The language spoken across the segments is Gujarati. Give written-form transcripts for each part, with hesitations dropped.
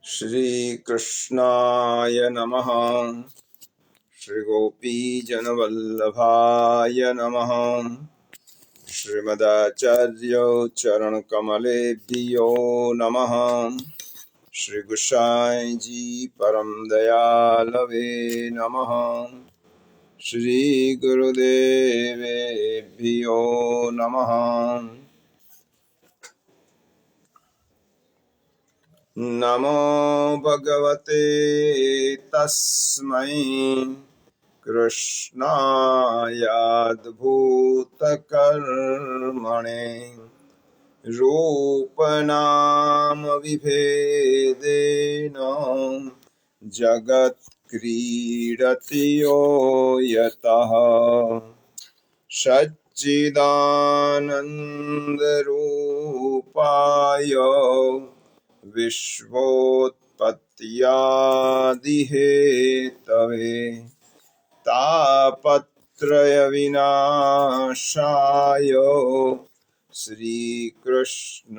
श्रीकृष्णाय नमः। श्रीगोपीजनवल्लभाय नमः। श्रीमदाचार्य चरणकमलेभ्यो नमः। श्री गुसाई जी परम दयालवे नमः। श्री गुरुदेवेभ्यो नमः। नमो भगवते तस्मै कृष्णायाद्भूतकर्मणे रूपनाम विभेदेन जगत्क्रीडति यो यतः सच्चिदानन्दरूपाय विश्वोत्पत्त्यादिहेतवे तापत्रयविनाशाय श्रीकृष्णाय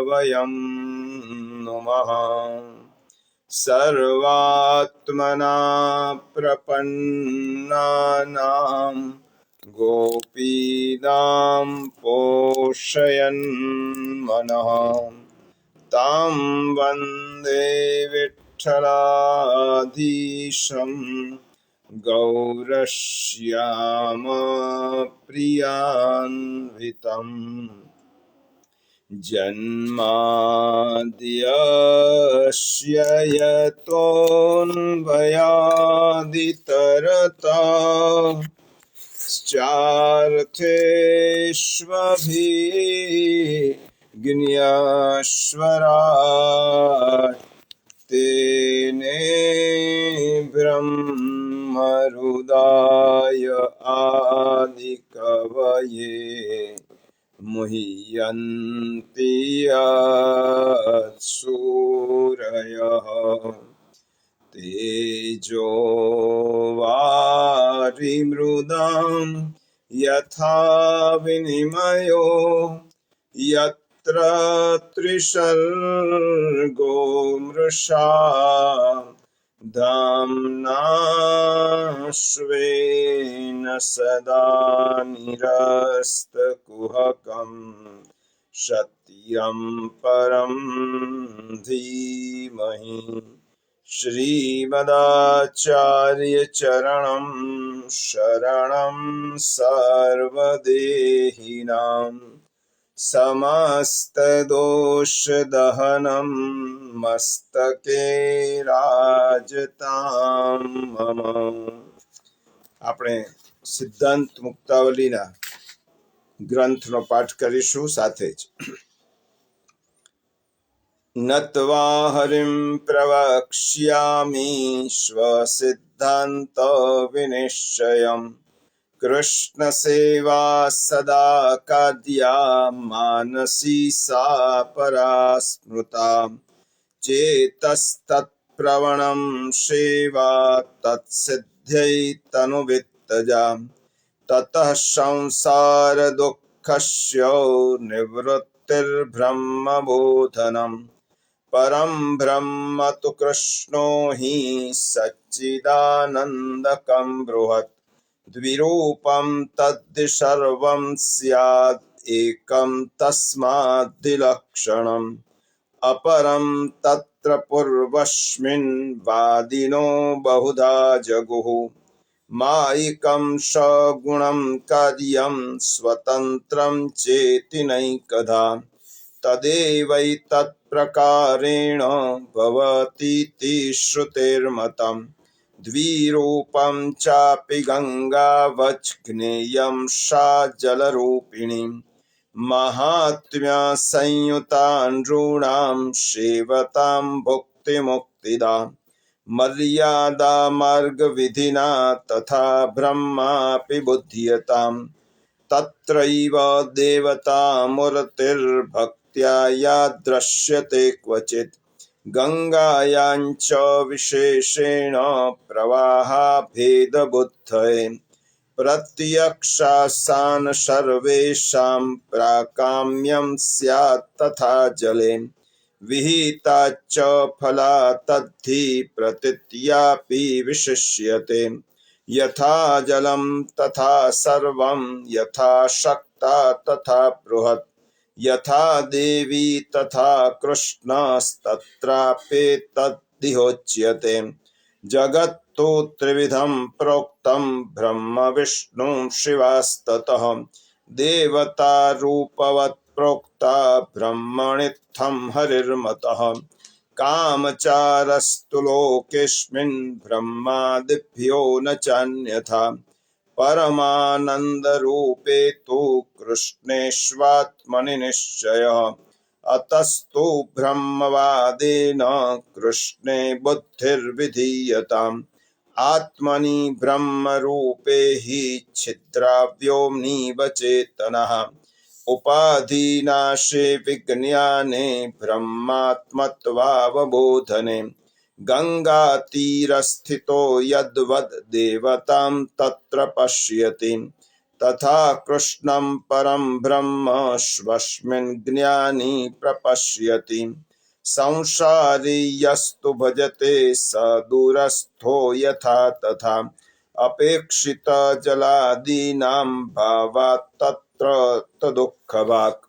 वयं नुमः। सर्वात्मना प्रपन्नानां गोपीनां पोषयन् मनः तां वन्दे विठ्ठलाधीशं गौरश्यामप्रियान्वितम् जन्माद्यस्य यतोऽन्वयादितरतश्चार्थेष्वभिज्ञस्वराट् तेने ब्रह्महृदाय आदिकवये मुह्यन्ति सूरयः तेजो वारिमृदां यथा विनिमयो यत्र त्रिसर्गो मृषा धाम्ना स्वेन सदा निरस्तकुहकम् सत्यं परं धीमहि। श्रीमदाचार्यचरणं शरणं सर्वदेहिनां समस्तदोषदहनं मस्तके राजतां मम। આપણે સિદ્ધાંત મુક્તાવલીના ગ્રંથનો પાઠ કરીશું સાથે જ નત્વા હરિમ પ્રવક્ષ્યામિ સ્વસિદ્ધાંત વિનિશ્ચયમ કૃષ્ણ સેવા સદા કાર્યા માનસી सा પરા સ્મૃતા ચેતಸ್ತત્પ્રવણં સેવા તત્સિદ્ધ્यै તનુવિત્તજા તતઃ સંસાર दुःखस्य निवृत्तिर्ब्रह्मबोधनम् परं ब्रह्म तु कृष्णो हि सच्चिदानन्दकं बृहत् द्विरूपं तद्धि सर्वं स्यात् एकं तस्माद्विलक्षणम् अपरं तत्र पूर्वस्मिन् वादिनो बहुधा जगुः मायिकं सगुणं कार्यं स्वतन्त्रं चेति नैकधा तदेवैतत्प्रकारेण भवतीति श्रुतेर्मतम् द्विरूपं चापि गङ्गावच् ज्ञेयं सा जलरूपिणी महात्म्या संयुता नॄणां सेवतां भुक्तिमुक्तिदा मर्यादा मार्ग विधिना तथा ब्रह्मापि बुध्यताम् तत्रैव देवता मूर्तिर्भक्त्या या दृश्यते क्वचित् गंगायाञ्च विशेषेण प्रवाहा भेदबुद्धये प्रत्यक्षासान सर्वेषां प्राकाम्यं स्यात् तथा जले विहिताच्च फला तद्धि प्रतीत्यापि विशिष्यते। यथा जलं तथा सर्वं, यथा शक्ता तथा बृहत्, यथा देवी तथा कृष्णस्तत्राप्येतद्दिहोच्यते। जगत्तु त्रिविधं प्रोक्तं ब्रह्म विष्णु शिवास्ततः। देवता रूपवत् प्रोक्ता ब्रह्मणित्थं हरिर्मतः। कामचारस्तु लोकेऽस्मिन् ब्रह्मादिभ्यो न चान्यथा। परमानन्दरूपे तु कृष्णेष्वात्मनि निश्चयः। अतस्तु ब्रह्मवादेन कृष्णे बुद्धिर्विधीयताम्। आत्मनि ब्रह्मरूपे हि छिद्राव्योम्निव चेतनः। उपाधिनाशे विज्ञाने ब्रह्मात्मत्वावबोधने। गंगातीरस्थितो यद्वद् देवतां तत्र पश्यति, तथा कृष्णं परं ब्रह्म स्वस्मिन् ज्ञानी प्रपश्यति। संसारी यस्तु भजते स दूरस्थो यथा तथा। अपेक्षित जलादीनां भावात् तत्र तदुःखभाक्।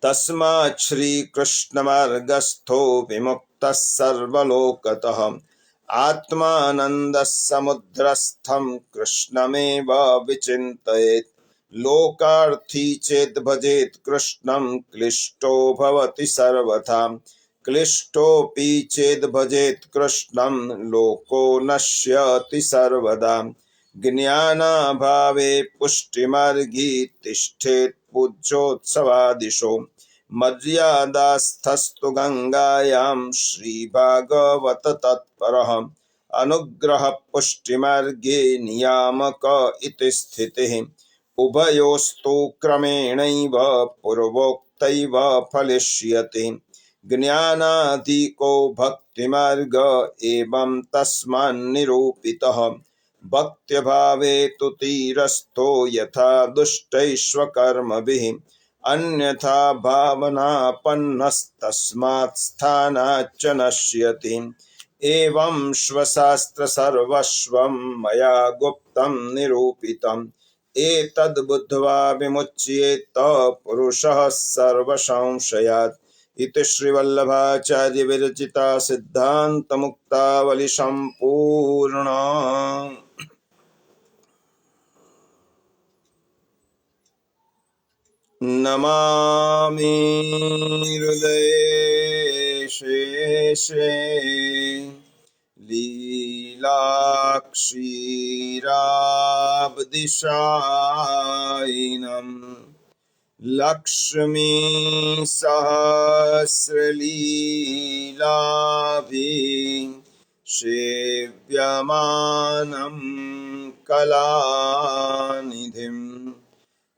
तस्मात् श्रीकृष्णमार्गस्थो विमुक्तः सर्वलोकतः। आत्मानन्दसमुद्रस्थं कृष्णमेव विचिन्तयेत्। लोकार्थी चेत् भजेत् कृष्णं क्लिष्टो भवति सर्वथा। क्लिष्टोऽपि चेत् भजेत् कृष्णं लोको नश्यति सर्वदा। ज्ञानाभावे पुष्टिमार्गी तिष्ठेत् पूज्योत्सवादिषु। मर्यादास्थस्तु गंगायां श्रीभागवत तत्परः। अनुग्रह पुष्टिमार्गे नियामक इति स्थितिः। उभयोस्तु क्रमेणैव पूर्वोक्तैव फलिष्यति। ज्ञानाधिको भक्तिमार्ग एवं तस्मान्निरूपितः। भक्त्यभावे तु तीरस्थो यथा दुष्टैष्वकर्मभिः। अन्यथा भावनापन्नस्तस्मात् स्थानाच्च नश्यति। एवं स्वशास्त्र सर्वस्वं मया गुप्तं निरूपितम्। एतद्बुद्ध्वा विमुच्येत पुरुषः सर्वसंशयात्। इति श्रीवल्लभाचार्य विरचिता सिद्धांत मुक्तावली संपूर्णा। नमामि हृदये शेषे लीलाक्षीराब्धिशायिनम्। लक्ष्मी सहस्रलीलाभि सेव्यमानं कलानिधिम्।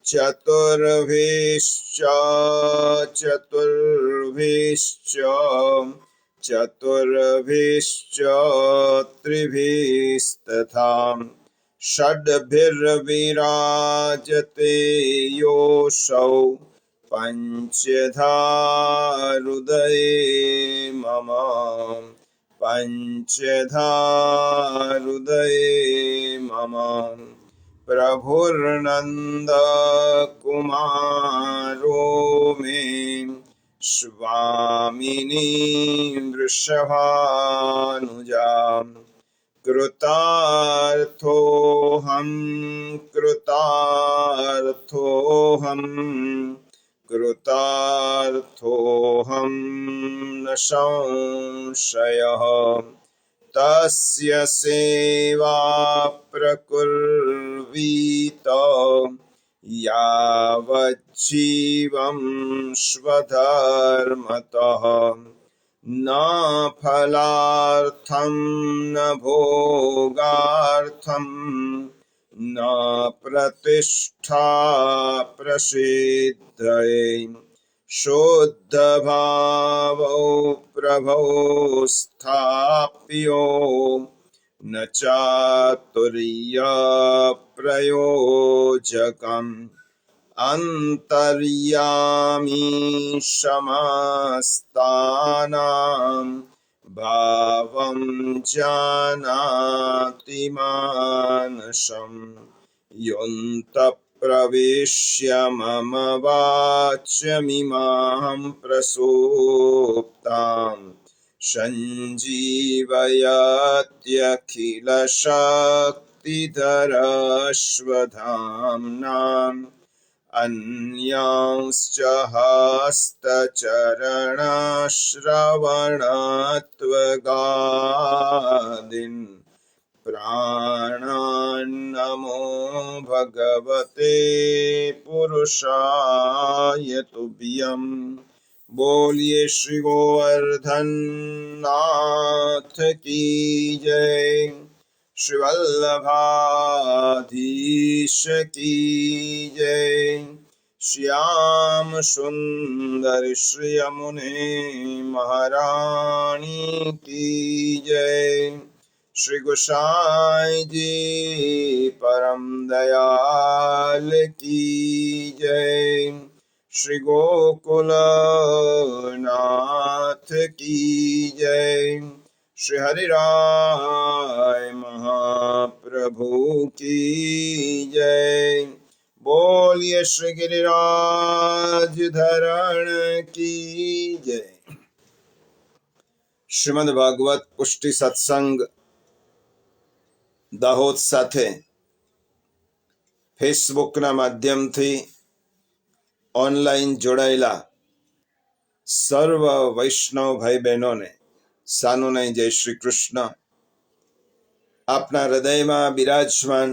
चतुर्भिश्च चतुर्भिश्च चतुर्भिश्च त्रिभिस्तथा। षड्भिर्विराजते योऽसौ पञ्चधा हृदये मम। पञ्चधा हृदये मम। प्रभुर्नन्द कुमारो मे स्वामिनी वृषभानुजा। कृतार्थोऽहं कृतार्थोऽहं कृतार्थोऽहं न संशयः। तस्य सेवा प्रकुर्वीत यावज्जीवं स्वधर्मतः। न फलार्थं न भोगार्थं न प्रतिष्ठा प्रसिद्धये। शुद्धभावो प्रभो स्थाप्यो न चातुर्य प्रयोजकम्। अन्तर्यामी समस्तानां भावं जानाति मानसं योऽन्तः प्रविश्य मम वाच्यमिमां प्रसुप्ताम् सञ्जीवयत्यखिलशक्तिधरश्वधाम्नाम् अन्यांश्च हस्तचरणश्रवणत्वगादीन् प्राणान्नमो भगवते पुरुषाय तुभ्यम्। बोलिए श्री गोवर्धन नाथ की जय, श्री वल्लभाधीश की जय। श्याम सुंदर श्री यमुने महारानी की जय। श्री गोसाई जी परम दयाल की जय। श्री गोकुलनाथ की जय। श्री हरिराय महाप्रभु की जय। बोलिए श्री गिरिराज धरण की जय। શ્રીમદ ભાગવત પુષ્ટિ સત્સંગ દાહોદ સાથે ફેસબુકના માધ્યમથી ઓનલાઈન જોડાયેલા સર્વ વૈષ્ણવ ભાઈ બહેનોને સાનુનય જય શ્રી કૃષ્ણ। આપના હૃદયમાં બિરાજમાન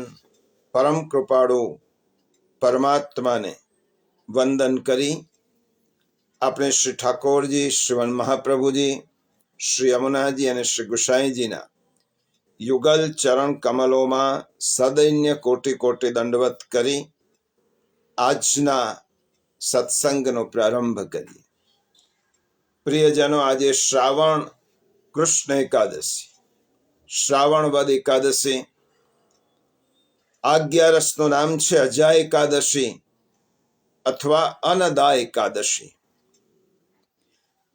પરમ કૃપાળુ પરમાત્માને વંદન કરી આપણે શ્રી ઠાકોરજી, શ્રીમન મહાપ્રભુજી, શ્રી યમુનાજી અને શ્રી ગુસાઈજીના યુગલ ચરણ કમલોમાં સદૈન્ય કોટી કોટી દંડવત કરી આજના સત્સંગનો પ્રારંભ કરીએ। પ્રિયજનો, આજે શ્રાવણ કૃષ્ણ એકાદશી, શ્રાવણ વદ એકાદશી, આ 11નું નામ છે અજા એકાદશી અથવા અનદા એકાદશી।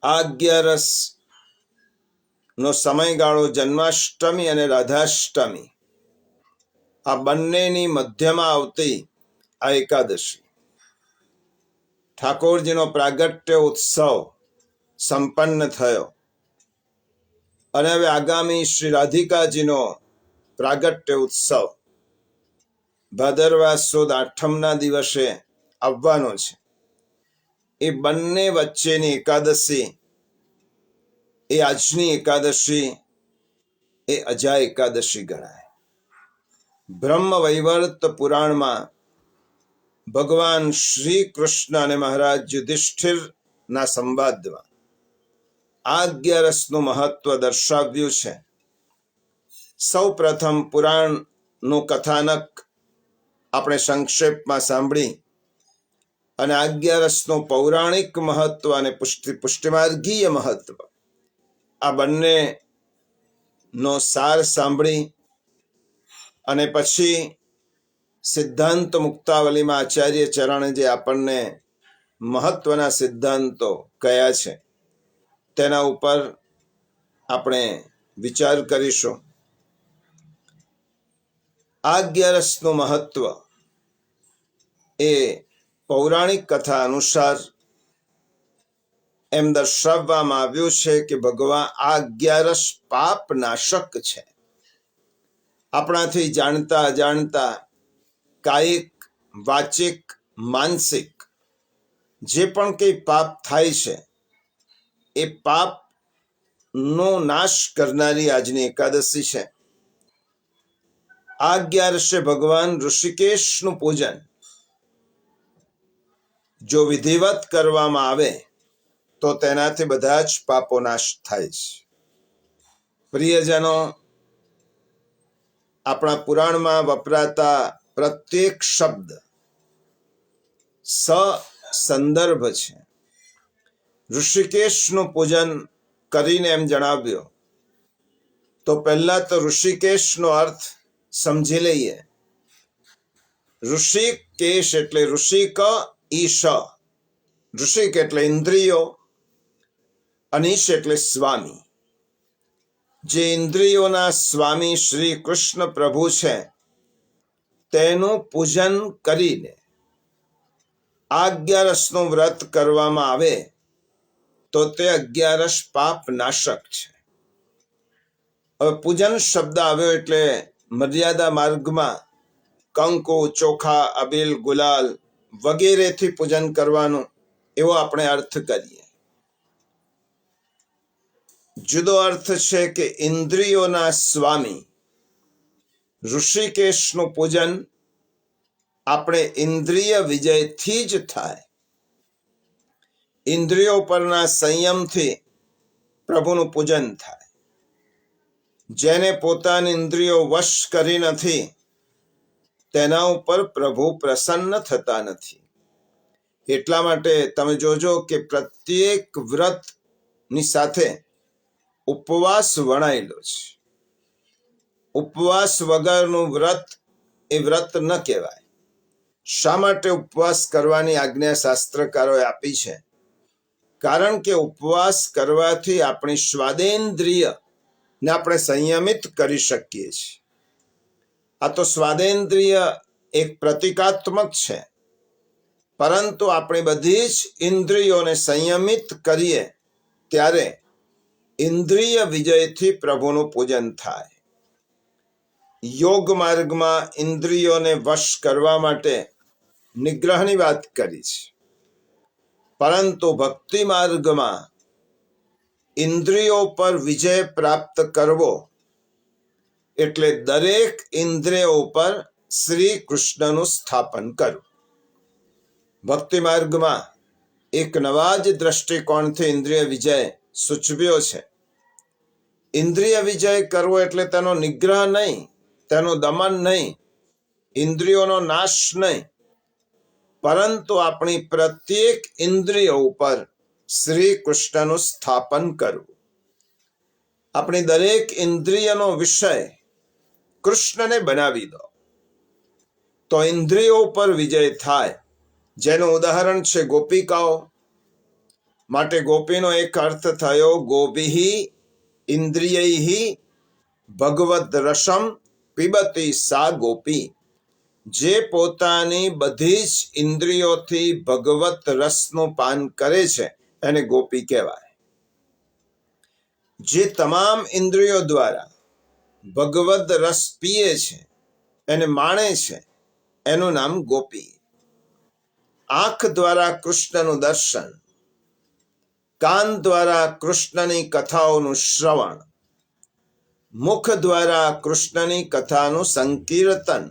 આ 11 નો સમયગાળો જન્માષ્ટમી અને રાધાષ્ટમી આ બંનેની મધ્યમાં આવતી આ એકાદશી ઠાકોરજીનો પ્રાગટ્ય ઉત્સવ સંપન્ન થયો અને હવે આગામી શ્રી રાધિકાજીનો પ્રાગટ્ય ઉત્સવ ભાદરવા સુદ 8મના દિવસે આવવાનો છે। એ બંને વચ્ચેની એકાદશી, એ આજની એકાદશી, એ અજા એકાદશી ગણાય। બ્રહ્મ વૈવર્ત પુરાણમાં ભગવાન શ્રી કૃષ્ણ અને મહારાજ યુધિષ્ઠિરના સંવાદમાં આ 11નું મહત્વ દર્શાવ્યું છે। સૌ પ્રથમ પુરાણનું કથાનક આપણે સંક્ષેપમાં સાંભળી અને આ 11નું પૌરાણિક મહત્વ અને પુષ્ટિમાર્ગીય મહત્વ આ બંને નો સાર સાંભળી અને પછી સિદ્ધાંત મુક્તાવલીમાં આચાર્ય ચરણે જે આપણને મહત્વના સિદ્ધાંતો કયા છે તેના ઉપર આપણે વિચાર કરીશું। આ 11નું મહત્વ એ પૌરાણિક કથા અનુસાર એમ દર્શાવવામાં આવ્યું છે કે ભગવાન આ 11 પાપ નાશક છે। આપણાથી જાણતા અજાણતા કાયિક, વાચિક, માનસિક જે પણ કંઈ પાપ થાય છે એ પાપનો નાશ કરનારી આજની એકાદશી છે। આ 11 ભગવાન ઋષિકેશનું પૂજન જો વિધિવત કરવામાં આવે તો તેનાથી બધા જ પાપો નાશ થાય છે। પ્રિયજનો, આપણા પુરાણમાં વપરાતા પ્રત્યેક શબ્દ સંદર્ભ છે। ઋષિકેશનું પૂજન કરીને એમ જણાવ્યું તો પહેલા તો ઋષિકેશનો અર્થ સમજી લઈએ ઋષિકેશ એટલે ઋષિક ઈશ, ઋષિક એટલે ઇન્દ્રિયો, અનીશ એટલે સ્વામી. જે ઇન્દ્રિયોના સ્વામી શ્રી કૃષ્ણ પ્રભુ છે તેનું પૂજન કરીને આ 11નું વ્રત કરવામાં આવે તો તે 11 પાપ નાશક છે. હવે પૂજન શબ્દ આવ્યો એટલે મર્યાદા માર્ગમાં કંકુ, ચોખા, અબીલ, ગુલાલ વગેરેથી પૂજન કરવાનું એવો આપણે અર્થ કરીએ. જુદો અર્થ છે કે ઇન્દ્રિયોના સ્વામી ઋષિકેશનું પૂજન આપણે ઇન્દ્રિય વિજયથી જ થાય. ઇન્દ્રિયો પરના સંયમથી પ્રભુનું પૂજન થાય. જેને પોતાની ઇન્દ્રિયો વશ કરી નથી તેના ઉપર પ્રભુ પ્રસન્ન થતા નથી. એટલા માટે તમે જોજો કે પ્રત્યેક વ્રતની સાથે ઉપવાસ વણાયેલો છે. ઉપવાસ વગરનું વ્રત એ વ્રત ન કહેવાય. શા માટે ઉપવાસ કરવાની આજ્ઞા શાસ્ત્રકારોએ આપી છે? કારણ કે ઉપવાસ કરવાથી આપણી સ્વાદેન્દ્રિય ને આપણે સંયમિત કરી શકીએ છીએ. આ તો સ્વાદેન્દ્રિય એક પ્રતિકાત્મક છે, પરંતુ આપણે બધી જ ઇન્દ્રિયોને સંયમિત કરીએ ત્યારે ઇન્દ્રિય વિજયથી પ્રભુનું પૂજન થાય. યોગ માર્ગમાં ઇન્દ્રિયોને વશ કરવા માટે નિગ્રહની વાત કરી છે, પરંતુ ભક્તિ માર્ગમાં ઇન્દ્રિયો પર વિજય પ્રાપ્ત કરવો એટલે દરેક ઇન્દ્રિયો પર શ્રી કૃષ્ણનું સ્થાપન કરવું. ભક્તિ માર્ગમાં એક નવા જ દ્રષ્ટિકોણથી ઇન્દ્રિય વિજય સૂચવ્યો છે. ઇન્દ્રિય વિજય કરવો એટલે તેનો નિગ્રહ નહીં, તેનું દમન નહીં, ઇન્દ્રિયોનો નાશ નહીં, પરંતુ આપણી પ્રત્યેક ઇન્દ્રિયો ઉપર શ્રી કૃષ્ણનું સ્થાપન કરવું. આપણી દરેક ઇન્દ્રિયનો વિષય કૃષ્ણને બનાવી દો તો ઇન્દ્રિયો પર વિજય થાય. જેનું ઉદાહરણ છે ગોપિકાઓ. માટે ગોપીનો એક અર્થ થયો ગોભિઃ ઇન્દ્રિયૈઃ ભગવદ રસમ પીબતી સા ગોપી. જે પોતાની બધી જ ઇન્દ્રિયોથી ભગવત રસનું પાન કરે છે એને ગોપી કહેવાય. જે તમામ ઇન્દ્રિયો દ્વારા ભગવદ રસ પીએ છે, એને માણે છે, એનું નામ ગોપી. આંખ દ્વારા કૃષ્ણનું દર્શન, કાન દ્વારા કૃષ્ણની કથાઓનું શ્રવણ, મુખ દ્વારા કૃષ્ણની કથાનું સંકીર્તન,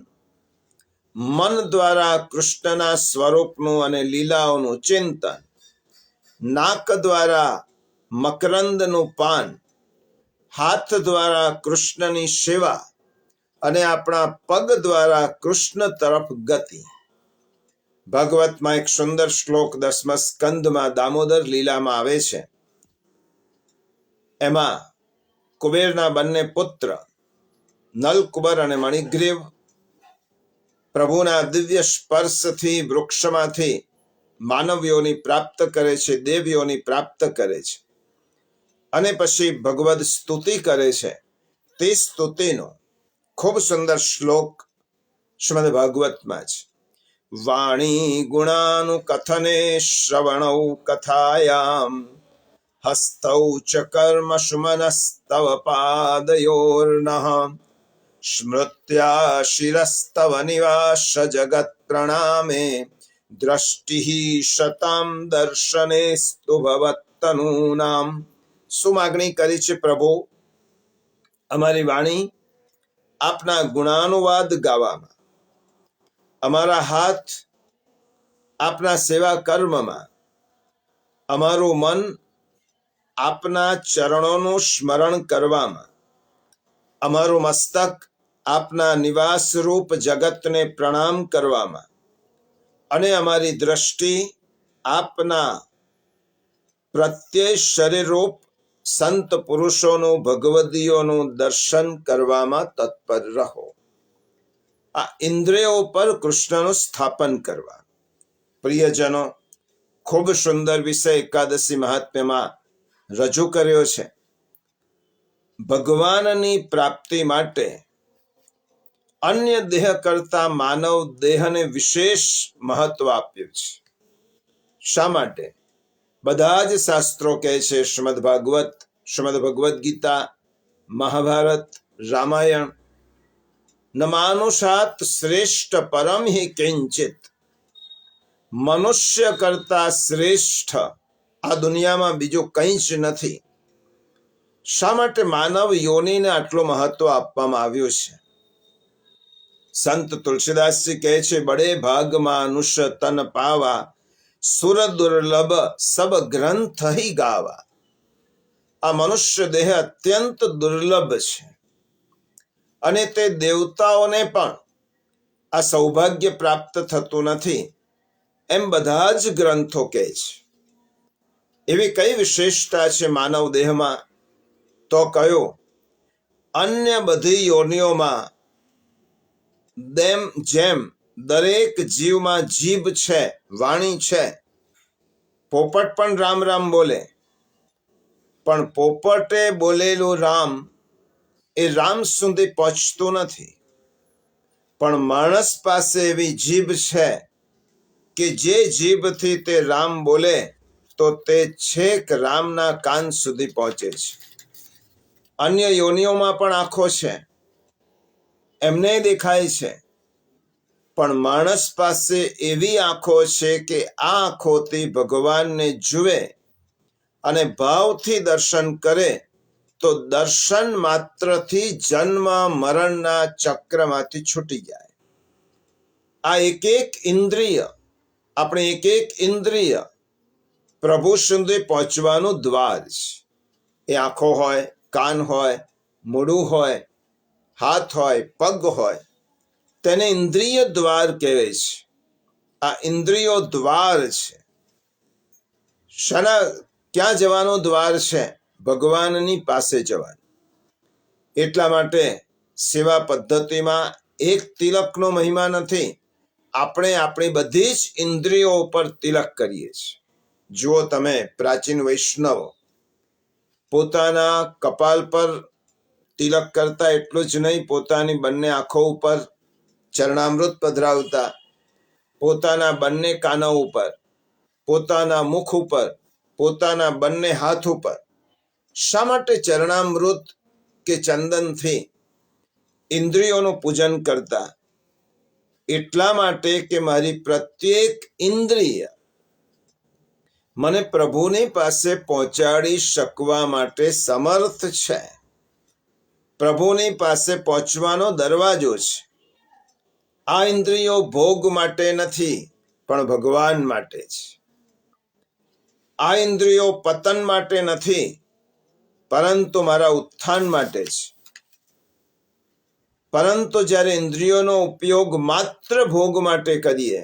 મન દ્વારા કૃષ્ણના સ્વરૂપનું અને લીલાઓનું ચિંતન, નાક દ્વારા મકરંદનું પાન, હાથ દ્વારા કૃષ્ણની સેવા અને આપણા પગ દ્વારા કૃષ્ણ તરફ ગતિ. ભાગવતમાં એક સુંદર શ્લોક 10મા સ્કંદમાં દામોદર લીલામાં આવે છે. એમાં કુબેરના બંને પુત્ર નલકુબર અને મણિગ્રીવ પ્રભુના દિવ્ય સ્પર્શથી વૃક્ષમાંથી માનવીઓની પ્રાપ્ત કરે છે, દેવીઓની પ્રાપ્ત કરે છે અને પછી ભગવદ સ્તુતિ કરે છે. તે સ્તુતિનો ખૂબ સુંદર શ્લોક શ્રીમદ ભાગવતમાં છે. વાણી ગુણાનુકથને શ્રવણૌ કથાયામ હસ્તૌ ચ કર્મસુ મનસ્તવ પાદયોર્નઃ સ્મૃત્યા શિરસ્તવ નિવાસ જગત પ્રણામે દ્રષ્ટિઃ શતામ દર્શનેસ્તુ ભવત્તનૂનામ. શું માગણી કરી છે પ્રભુ? અમારી વાણી આપના ગુણાનુવાદ ગાવામાં, અમારા હાથ આપના સેવા કર્મમાં, અમારું મન આપના ચરણોનું સ્મરણ કરવામાં, અમારું મસ્તક આપના નિવાસરૂપ જગતને પ્રણામ કરવામાં અને અમારી દ્રષ્ટિ આપના પ્રત્યય શરીરરૂપ સંત પુરુષોનું ભગવદીઓનું દર્શન કરવામાં તત્પર રહો. આ ઇન્દ્રિયો પર કૃષ્ણનું સ્થાપન કરવા. પ્રિયજનો, ખૂબ સુંદર વિષય એકાદશી મહાત્મ્યમાં રજૂ કર્યો છે. ભગવાનની પ્રાપ્તિ માટે અન્ય દેહ કરતા માનવ દેહને વિશેષ મહત્વ આપ્યું છે. શા માટે? બધા જ શાસ્ત્રો કહે છે, શ્રીમદ ભાગવત, શ્રીમદ ભગવદ્ ગીતા, મહાભારત, રામાયણ, ન માનુષાત શ્રેષ્ઠ પરમ હિ કિંચિત. મનુષ્ય કરતા શ્રેષ્ઠ આ દુનિયામાં બીજું કંઈ જ નથી. શા માટે માનવ યોનિને આટલું મહત્વ આપવામાં આવ્યું છે? સંત તુલસીદાસજી કહે છે, બડે ભાગ માનુષ તન પાવા, સુર દુર્લભ સબ ગ્રંથ હી ગાવા. આ મનુષ્ય દેહ અત્યંત દુર્લભ છે અને તે દેવતાઓને પણ આ સૌભાગ્ય પ્રાપ્ત થતું નથી એમ બધા જ ગ્રંથો કહે છે. એવી કઈ વિશેષતા છે માનવ દેહમાં? તો કયો? અન્ય બધી યોનિઓમાં જેમ દરેક જીવમાં જીભ છે, વાણી છે. પોપટ પણ રામ રામ બોલે, પણ પોપટે બોલેલું રામ એ રામ સુધી પહોંચતું નથી. પણ માણસ પાસે એવી જીભ છે કે જે જીભથી તે રામ બોલે તો તે છેક રામના કાન સુધી પહોંચે છે. અન્ય યોનિઓમાં પણ આંખો છે, એમને દેખાય છે, પણ માણસ પાસે એવી આંખો છે કે આ આંખોથી ભગવાનને જુએ અને ભાવથી દર્શન કરે તો દર્શન માત્રથી જન્મ મરણના ચક્રમાંથી છૂટી જાય. આ એક એક ઇન્દ્રિય, આપણે એક એક ઇન્દ્રિય પ્રભુ સુધી પહોંચવાનું દ્વાર છે. એ આંખો હોય, કાન હોય, મોઢું હોય, હાથ હોય, પગ હોય, તેને ઇન્દ્રિય દ્વાર કહેવાય છે. આ ઇન્દ્રિયો દ્વાર છે. ક્યાં જવાનો દ્વાર છે? ભગવાનની પાસે જવાનું. એટલા માટે સેવા પદ્ધતિમાં એક તિલકનો મહિમા નથી. આપણે આપણી બધી જ ઇન્દ્રિયો ઉપર તિલક કરીએ છીએ. જુઓ તમે, પ્રાચીન વૈષ્ણવો પોતાના કપાલ પર તિલક કરતા, એટલું જ નહીં, પોતાની બંને આંખો ઉપર ચરણામૃત પધરાવતા, પોતાના બંને કાનો ઉપર, પોતાના મુખ ઉપર, પોતાના બંને હાથ ઉપર. શા માટે ચરણામૃત કે ચંદનથી ઇન્દ્રિયોનું પૂજન કરતા? એટલા માટે કે મારી પ્રત્યેક ઇન્દ્રિય મને પ્રભુની પાસે પહોંચાડી શકવા માટે સમર્થ છે. પ્રભુની પાસે પહોંચવાનો દરવાજો છે. આ ઇન્દ્રિયો ભોગ માટે નથી, પણ ભગવાન માટે છે. આ ઇન્દ્રિયો પતન માટે નથી, પરંતુ મારા ઉત્થાન માટે છે. પરંતુ જ્યારે ઇન્દ્રિયોનો ઉપયોગ માત્ર ભોગ માટે કરીએ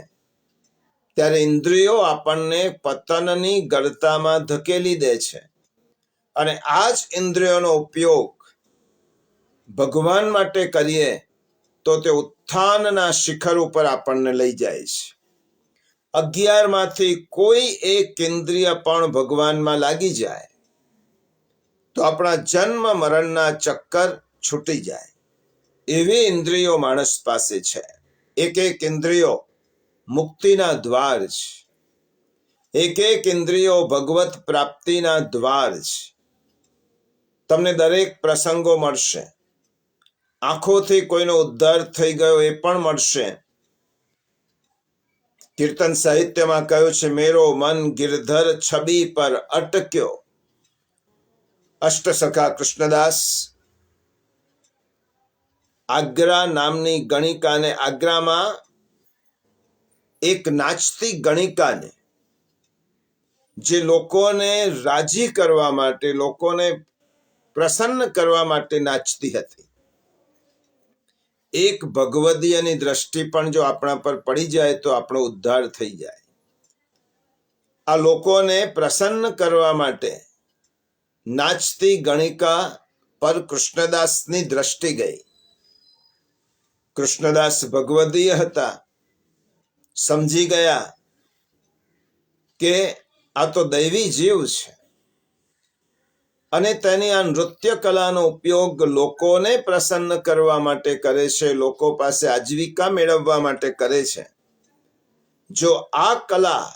ત્યારે ઇન્દ્રિયો આપણને પતનની ગળતામાં ધકેલી દે છે. અને આ જ ઇન્દ્રિયોનો ઉપયોગ ભગવાન માટે કરીએ તો તે ઉત્થાનના શિખર ઉપર આપણને લઈ જાય છે. 11માંથી કોઈ એક ઇન્દ્રિય પણ ભગવાનમાં લાગી જાય તો આપણા જન્મ મરણના ચક્કર છૂટી જાય. એવી ઇન્દ્રિયો માણસ પાસે છે. એક એક ઇન્દ્રિયો મુક્તિના દ્વાર છે. એક એક ઇન્દ્રિયો ભગવત પ્રાપ્તિના દ્વાર છે. તમને દરેક પ્રસંગો મળશે. આંખોથી કોઈનો ઉદ્ધાર થઈ ગયો એ પણ મળશે. કીર્તન સાહિત્યમાં કહ્યું છે, મેરો મન ગિરધર છબી પર અટક્યો. અષ્ટસખા કૃષ્ણદાસ આગ્રા નામની ગણિકાને, આગ્રામાં એક નાચતી ગણિકાને, જે લોકોને રાજી કરવા માટે, લોકોને પ્રસન્ન કરવા માટે નાચતી હતી. એક ભગવદીયની દ્રષ્ટિ પણ જો આપણા પર પડી જાય તો આપણો ઉદ્ધાર થઈ જાય. આ લોકોને પ્રસન્ન કરવા માટે નાચતી ગણિકા પર કૃષ્ણદાસની દ્રષ્ટિ ગઈ. કૃષ્ણદાસ ભગવદીય હતા, સમજી ગયા કે આ તો દૈવી જીવ છે અને તેની આ નૃત્ય કલાનો ઉપયોગ લોકોને પ્રસન્ન કરવા માટે કરે છે, લોકો પાસે આજીવિકા મેળવવા માટે કરે છે. જો આ કલા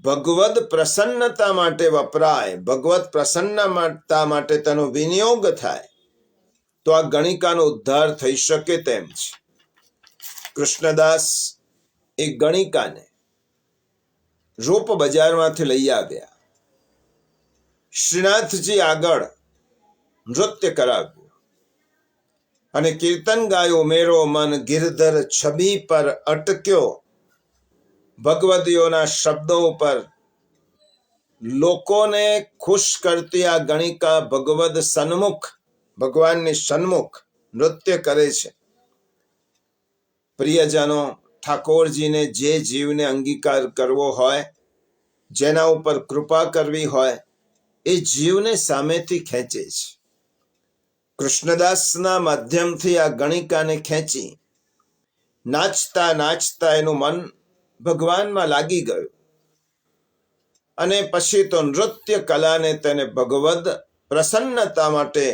ભગવદ પ્રસન્નતા માટે વપરાય, ભગવત પ્રસન્નતા માટે તેનો વિનિયોગ થાય, તો આ ગણિકાનો ઉદ્ધાર થઈ શકે તેમ છે. કૃષ્ણદાસ એ ગણિકાને રૂપ બજારમાંથી લઈ આવ્યા, શ્રીનાથજી આગળ નૃત્ય કરાવ્યું અને કીર્તન ગાયો, મેરો મન ગિરધર છબી પર અટક્યો. ભગવદીઓના શબ્દો ઉપર લોકોને ખુશ કરતી આ ગણિકા ભગવદ સન્મુખ, ભગવાનની સન્મુખ નૃત્ય કરે છે. પ્રિયજનો, ઠાકોરજીને જે જીવને અંગીકાર કરવો હોય, જેના ઉપર કૃપા કરવી હોય, એ જીવને સામેથી ખેંચે છે. કૃષ્ણદાસના માધ્યમથી આ ગણિકાને ખેંચી નાચતા નાચતા એનું મન ભગવાનમાં લાગી ગયું અને પછી તો નૃત્ય કલાને તેને ભગવદ પ્રસન્નતા માટે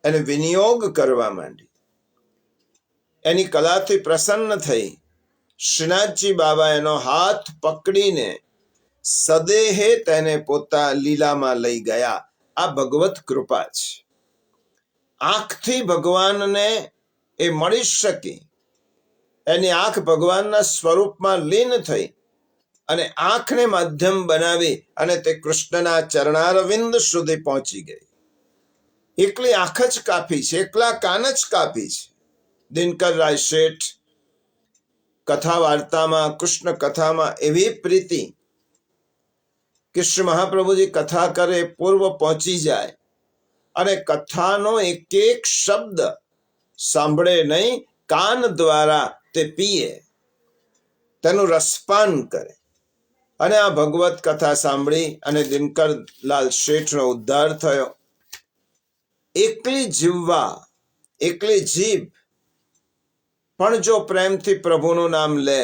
એને વિનિયોગ કરવા માંડી. એની કલાથી પ્રસન્ન થઈ શ્રીનાથજી બાબા એનો હાથ પકડીને સદેહે તેને પોતા લીલામાં લઈ ગયા. આ ભગવત કૃપા છે. આંખથી ભગવાનને એ મળી શકી, એની આંખ ભગવાનના સ્વરૂપમાં લીન થઈ અને આંખને માધ્યમ બનાવી અને તે કૃષ્ણના ચરણારવિંદ સુધી પહોંચી ગઈ. એકલી આંખ જ કાપી છે, એકલા કાન જ કાપી છે. દિનકર રાય શેઠ કથા વાર્તામાં, કૃષ્ણ કથામાં એવી પ્રીતિ કે શ્રી મહાપ્રભુજી કથા કરે, પૂર્વ પહોંચી જાય અને કથાનો એક એક શબ્દ સાંભળે નહીં, કાન દ્વારા તે પીએ, તેનું રસપાન કરે. અને આ ભગવત કથા સાંભળી અને દિનકરલાલ શેઠનો ઉદ્ધાર થયો. એકલી જીવવા, એકલી જીભ પણ જો પ્રેમથી પ્રભુનું નામ લે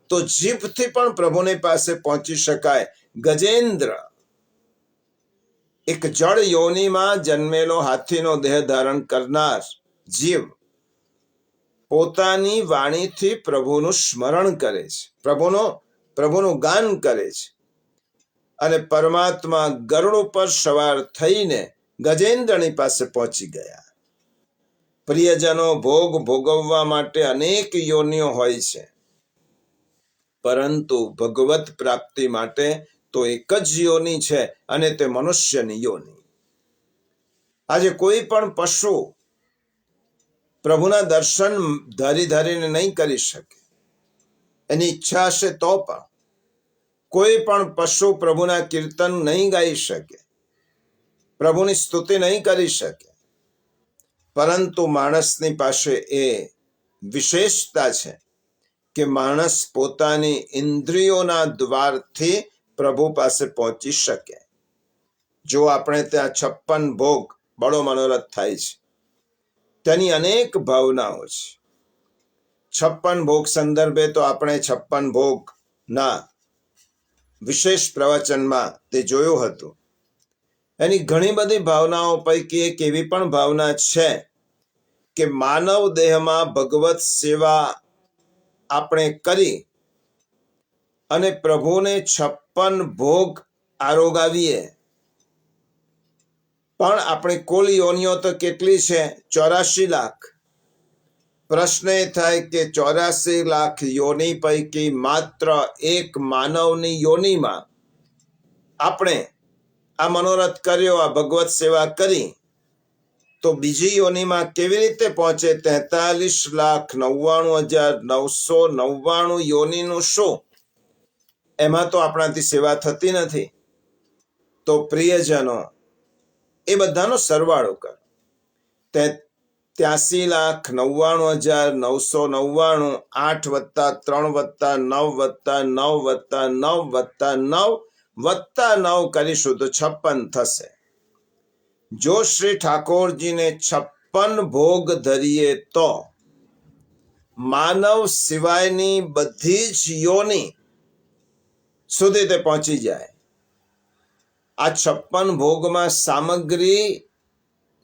તો જીભથી પણ પ્રભુની પાસે પહોંચી શકાય. ગજેન્દ્ર એક જળ યોનિમાં જન્મેલો હાથીનો દેહ ધારણ કરનાર જીવ પોતાની વાણીથી પ્રભુનું સ્મરણ કરે છે, પ્રભુનું ગાન કરે છે અને પરમાત્મા ગરુડ ઉપર સવાર થઈને ગજેન્દ્રની પાસે પહોંચી ગયા. પ્રિયજનો, ભોગ ભોગવવા માટે અનેક યોનિઓ હોય છે, પરંતુ ભગવત પ્રાપ્તિ માટે તો એક જ યોનિ છે અને તે મનુષ્યની યોનિ. આજે કોઈ પણ પશુ પ્રભુના દર્શન ધારીને નહીં કરી શકે, એની ઈચ્છા હશે તો પણ. કોઈ પણ પશુ પ્રભુના કીર્તન નહીં ગાઈ શકે, પ્રભુની સ્તુતિ નહીં કરી શકે, પરંતુ માણસની પાસે એ વિશેષતા છે કે માણસ પોતાની ઇન્દ્રિયોના દ્વારથી પ્રભુ પાસે પહોંચી શકે. જો આપણે ત્યાં 56 ભોગ બડો મનોરથ થાય છે, તેની અનેક ભાવનાઓ છે. 56 ભોગ સંદર્ભે તો આપણે 56 ભોગના વિશેષ પ્રવચનમાં તે જોયું હતું. એની ઘણી બધી ભાવનાઓ પૈકી એક એવી પણ ભાવના છે કે માનવ દેહમાં ભગવત સેવા આપણે કરી અને પ્રભુને 56 ભોગ આરોગાવીએ. પણ આપણી કુલ યોનિઓ તો કેટલી છે? 84 લાખ. પ્રશ્ન એ થાય કે 84 લાખ યોનિ પૈકી માત્ર એક માનવની યોનિમાં આપણે આ મનોરથ કર્યો, આ ભગવત સેવા કરી, તો બીજી યોનિમાં કેવી રીતે પહોંચે? 43,99,999 યોનિનું શું? એમાં તો આપણાથી સેવા થતી નથી. તો પ્રિયજનો, એ બધાનો સરવાળો કરો. 83,99,999 8 + 3 + 9 + 9 + 9 + 9 કરીશું તો 56 થશે. જો શ્રી ઠાકોરજીને 56 ભોગ ધરીએ તો માનવ સિવાયની બધી જ યોની સુધી તે પહોંચી જાય. આ 56 ભોગમાં સામગ્રી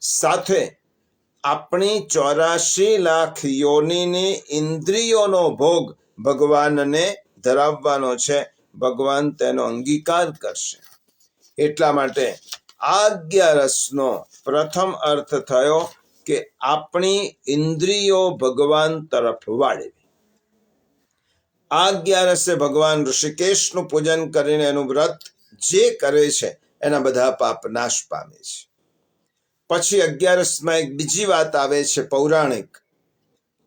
સાથે આપણી 84 લાખ યોનિની ઇન્દ્રિયોનો ભોગ ભગવાનને ધરાવવાનો છે. ભગવાન તેનો અંગીકાર કરશે. એટલા માટે આ 11નો પ્રથમ અર્થ થયો કે આપણી ઇન્દ્રિયો ભગવાન તરફ વાળવી. આ 11 ભગવાન ઋષિકેશનું પૂજન કરીને એનું વ્રત જે કરે છે એના બધા પાપ નાશ પામે છે. પછી 11માં એક બીજી વાત આવે છે, પૌરાણિક.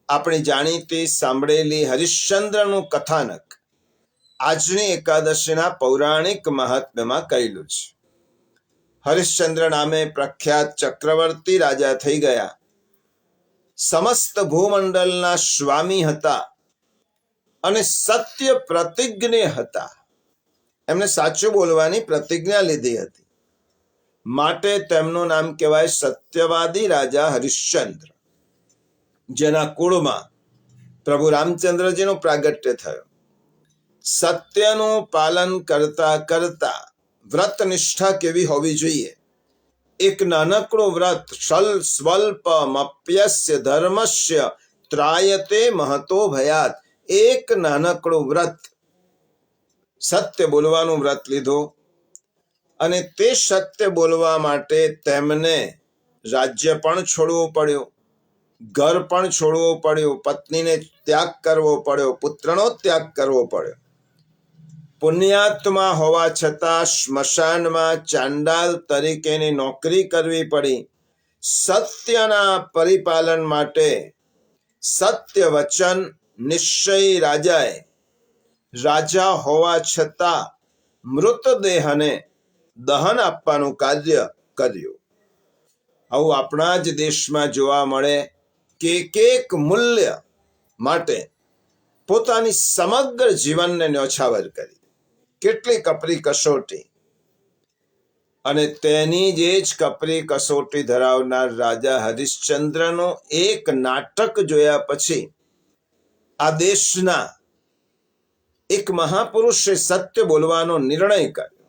આપણી જાણીતી સાંભળેલી હરિશ્ચંદ્રનું કથાનક આજની એકાદશીના પૌરાણિક મહાત્મ્યમાં કહેલું છે. હરિશ્ચંદ્ર નામે પ્રખ્યાત ચક્રવર્તી રાજા થઈ ગયા. સમસ્ત ભૂમંડળના સ્વામી હતા અને સત્ય પ્રતિજ્ઞ હતા. એમને સાચું બોલવાની પ્રતિજ્ઞા લીધી હતી. માટે તેમનું નામ કહેવાય સત્યવાદી રાજા હરિશ્ચંદ્ર, જેના કુળમાં પ્રભુ રામચંદ્રજીનું પ્રાગટ્ય થયું. સત્યનું પાલન કરતા કરતા વ્રત નિષ્ઠા કેવી હોવી જોઈએ? એક નાનકડું વ્રત સ્વલ્પમપ્યસ્ય ધર્મસ્ય ત્રાયતે મહતો ભયાત. એક નાનકડું વ્રત, સત્ય બોલવાનું વ્રત લીધું અને તે સત્ય બોલવા માટે તેમને રાજ્ય પણ છોડવું પડ્યું, ઘર પણ છોડવું પડ્યું, પત્નીને ત્યાગ કરવો પડ્યો, પુત્રનો ત્યાગ કરવો પડ્યો. પુણ્યાત્મા હોવા છતાં સ્મશાનમાં ચાંડાલ તરીકેની નોકરી કરવી પડી. સત્યના પરિપાલન માટે સત્ય વચન નિશ્ચય રાજાએ રાજા હોવા છતાં મૃતદેહને દહન આપવાનું કાર્ય કર્યું. આવું આપણા જ દેશમાં જોવા મળે કે એક મૂલ્ય માટે પોતાની સમગ્ર જીવનને ન્યોછાવર કરી. કેટલી કપરી કસોટી! અને તેની જે જ કપરી કસોટી ધરાવનાર રાજા હરિશ્ચંદ્રનું એક નાટક જોયા પછી આ દેશના એક મહાપુરુષે સત્ય બોલવાનો નિર્ણય કર્યો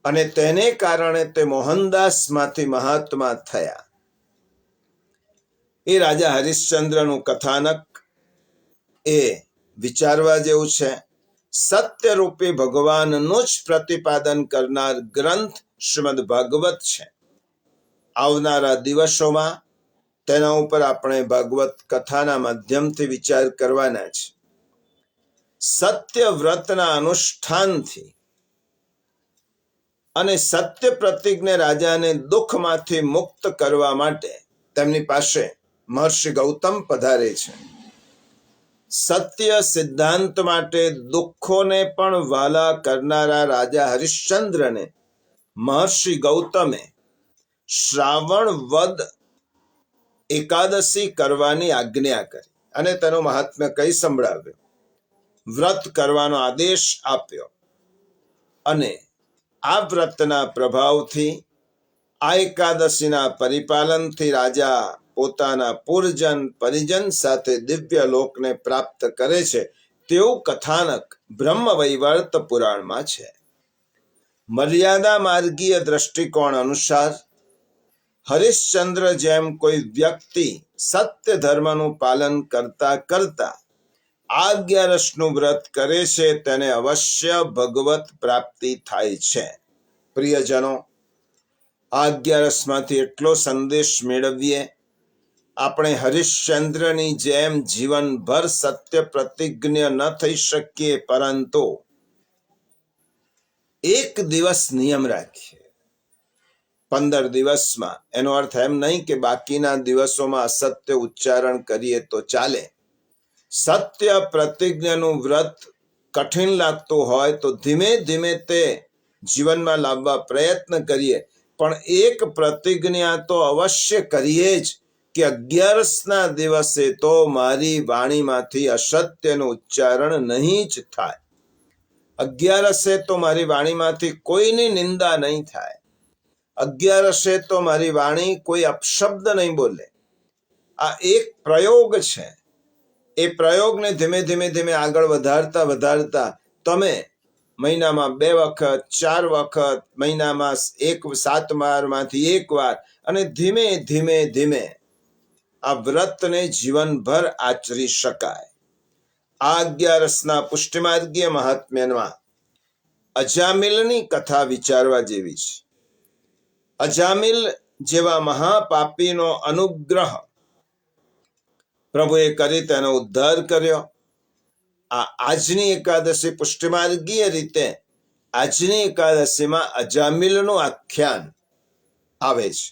અને તેને કારણે તે મોહનદાસમાંથી મહાત્મા થયા. એ રાજા હરિશ્ચંદ્રનું કથાનક એ વિચારવા જેવું છે. સત્યરૂપી ભગવાનનું જ પ્રતિપાદન કરનાર ગ્રંથ શ્રીમદ ભાગવત છે. આવનારા દિવસોમાં તેના ઉપર આપણે ભાગવત કથાના માધ્યમથી વિચાર કરવાના છે. સત્ય વ્રતના અનુષ્ઠાનથી અને સત્ય પ્રતિજ્ઞ રાજાને દુઃખમાંથી મુક્ત કરવા માટે તેમની પાસે મહર્ષિ ગૌતમ પધારે છે. સત્ય સિદ્ધાંત માટે દુઃખોને પણ વાલા કરનારા રાજા હરિશ્ચંદ્રને મહર્ષિ ગૌતમે શ્રાવણ વદ એકાદશી કરવાની આજ્ઞા કરી અને તેનું મહાત્મ્ય કઈ સંભળાવ્યું. વ્રત કરવાનો આદેશ આપ્યો અને આ વ્રતના પ્રભાવથી, આ એકાદશીના પરિપાલનથી રાજા પોતાના પૂરજન પરિજન સાથે દિવ્ય લોકને પ્રાપ્ત કરે છે તેવું કથાનક બ્રહ્મવૈવર્ત પુરાણમાં છે. મર્યાદા માર્ગીય દ્રષ્ટિકોણ અનુસાર હરિશ્ચંદ્ર જેમ કોઈ વ્યક્તિ સત્ય ધર્મનું પાલન કરતા કરતા આ 11નું વ્રત કરે છે તેને અવશ્ય ભગવત પ્રાપ્તિ થાય છે. પ્રિયજનો, આ 11માંથી એટલો સંદેશ મેળવીએ, આપણે હરિશ્ચંદ્રની જેમ જીવનભર સત્ય પ્રતિજ્ઞ ન થઈ શકીએ, પરંતુ એક દિવસ નિયમ રાખીએ 15 દિવસમાં. એનો અર્થ એમ નહીં કે બાકીના દિવસોમાં અસત્ય ઉચ્ચારણ કરીએ તો ચાલે. સત્ય પ્રતિજ્ઞાનું વ્રત કઠિન લાગતું હોય તો ધીમે ધીમે તે જીવનમાં લાવવા પ્રયત્ન કરીએ, પણ એક પ્રતિજ્ઞા તો અવશ્ય કરીએ જ કે 11ના દિવસે તો મારી વાણીમાંથી અસત્યનું ઉચ્ચારણ નહીં જ થાય. 11સે તો મારી વાણીમાંથી કોઈની નિંદા નહીં થાય. 11સે તો મારી વાણી કોઈ અપશબ્દ નહીં બોલે. આ એક પ્રયોગ છે એ પ્રયોગને ધીમે ધીમે ધીમે આગળ વધારતા વધારતા તમે મહિનામાં 2 વખત, 4 વખત, મહિનામાં 7 વારમાંથી 1 વાર, અને ધીમે ધીમે ધીમે આ વ્રતને જીવનભર આચરી શકાય. આ 11 પુષ્ટિમાર્ગીય મહાત્મ્યમાં અજામિલની કથા વિચારવા જેવી છે. અજામિલ જેવા મહાપાપીનો અનુગ્રહ પ્રભુએ કરી તેનો ઉદ્ધાર કર્યો. આજની એકાદશી પુષ્ટિમાર્ગીય રીતે આજની એકાદશીમાં અજામિલનું આખ્યાન આવે છે.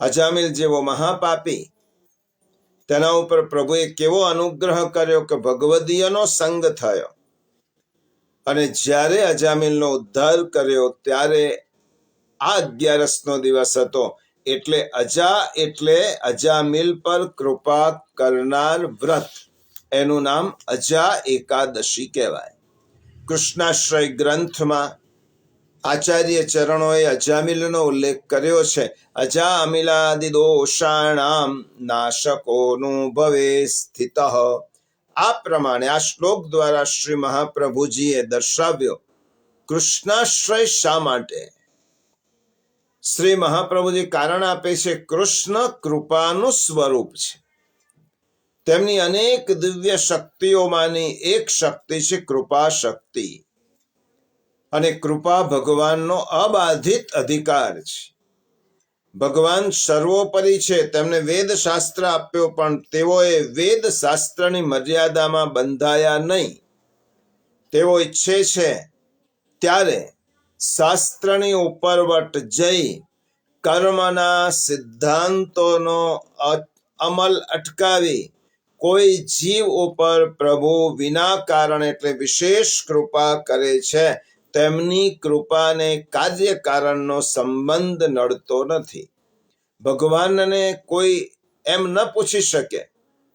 અજામિલ જેવો મહાપાપી, તેના ઉપર પ્રભુએ કેવો અનુગ્રહ કર્યો કે ભગવદીયનો સંગ થયો, અને જ્યારે અજામિલનો ઉદ્ધાર કર્યો ત્યારે આ 11નો દિવસ હતો. એટલે અજામિલ પર કૃપા કરનાર વ્રત, એનું નામ અજા એકાદશી કહેવાય. કૃષ્ણાશ્રય ગ્રંથમાં આચાર્ય ચરણોએ અજામિલનો ઉલ્લેખ કર્યો છે. અજા અમિલાદિ દોષાણામ નાશકોનું ભવે સ્થિત. આ પ્રમાણે આ શ્લોક દ્વારા શ્રી મહાપ્રભુજીએ દર્શાવ્યો કૃષ્ણાશ્રય શા માટે. શ્રી મહાપ્રભુજી કારણ આપે છે, કૃષ્ણ કૃપાનું સ્વરૂપ છે. તેમની અનેક દિવ્ય શક્તિઓમાંની એક શક્તિ છે કૃપા શક્તિ, અને કૃપા ભગવાનનો અબાધિત અધિકાર છે. ભગવાન સર્વોપરી છે. તેમને વેદ શાસ્ત્ર આપ્યો, પણ તેઓએ વેદ શાસ્ત્રની મર્યાદામાં બંધાયા નહીં. તેઓ ઈચ્છે છે ત્યારે શાસ્ત્રની ઉપરવટ જઈ કર્મના સિદ્ધાંતોનો અમલ અટકાવી કોઈ જીવ ઉપર પ્રભુ વિના કારણ એટલે વિશેષ કૃપા કરે છે. તેમની કૃપાને કાર્યકારણનો સંબંધ નડતો નથી. ભગવાનને કોઈ એમ ન પૂછી શકે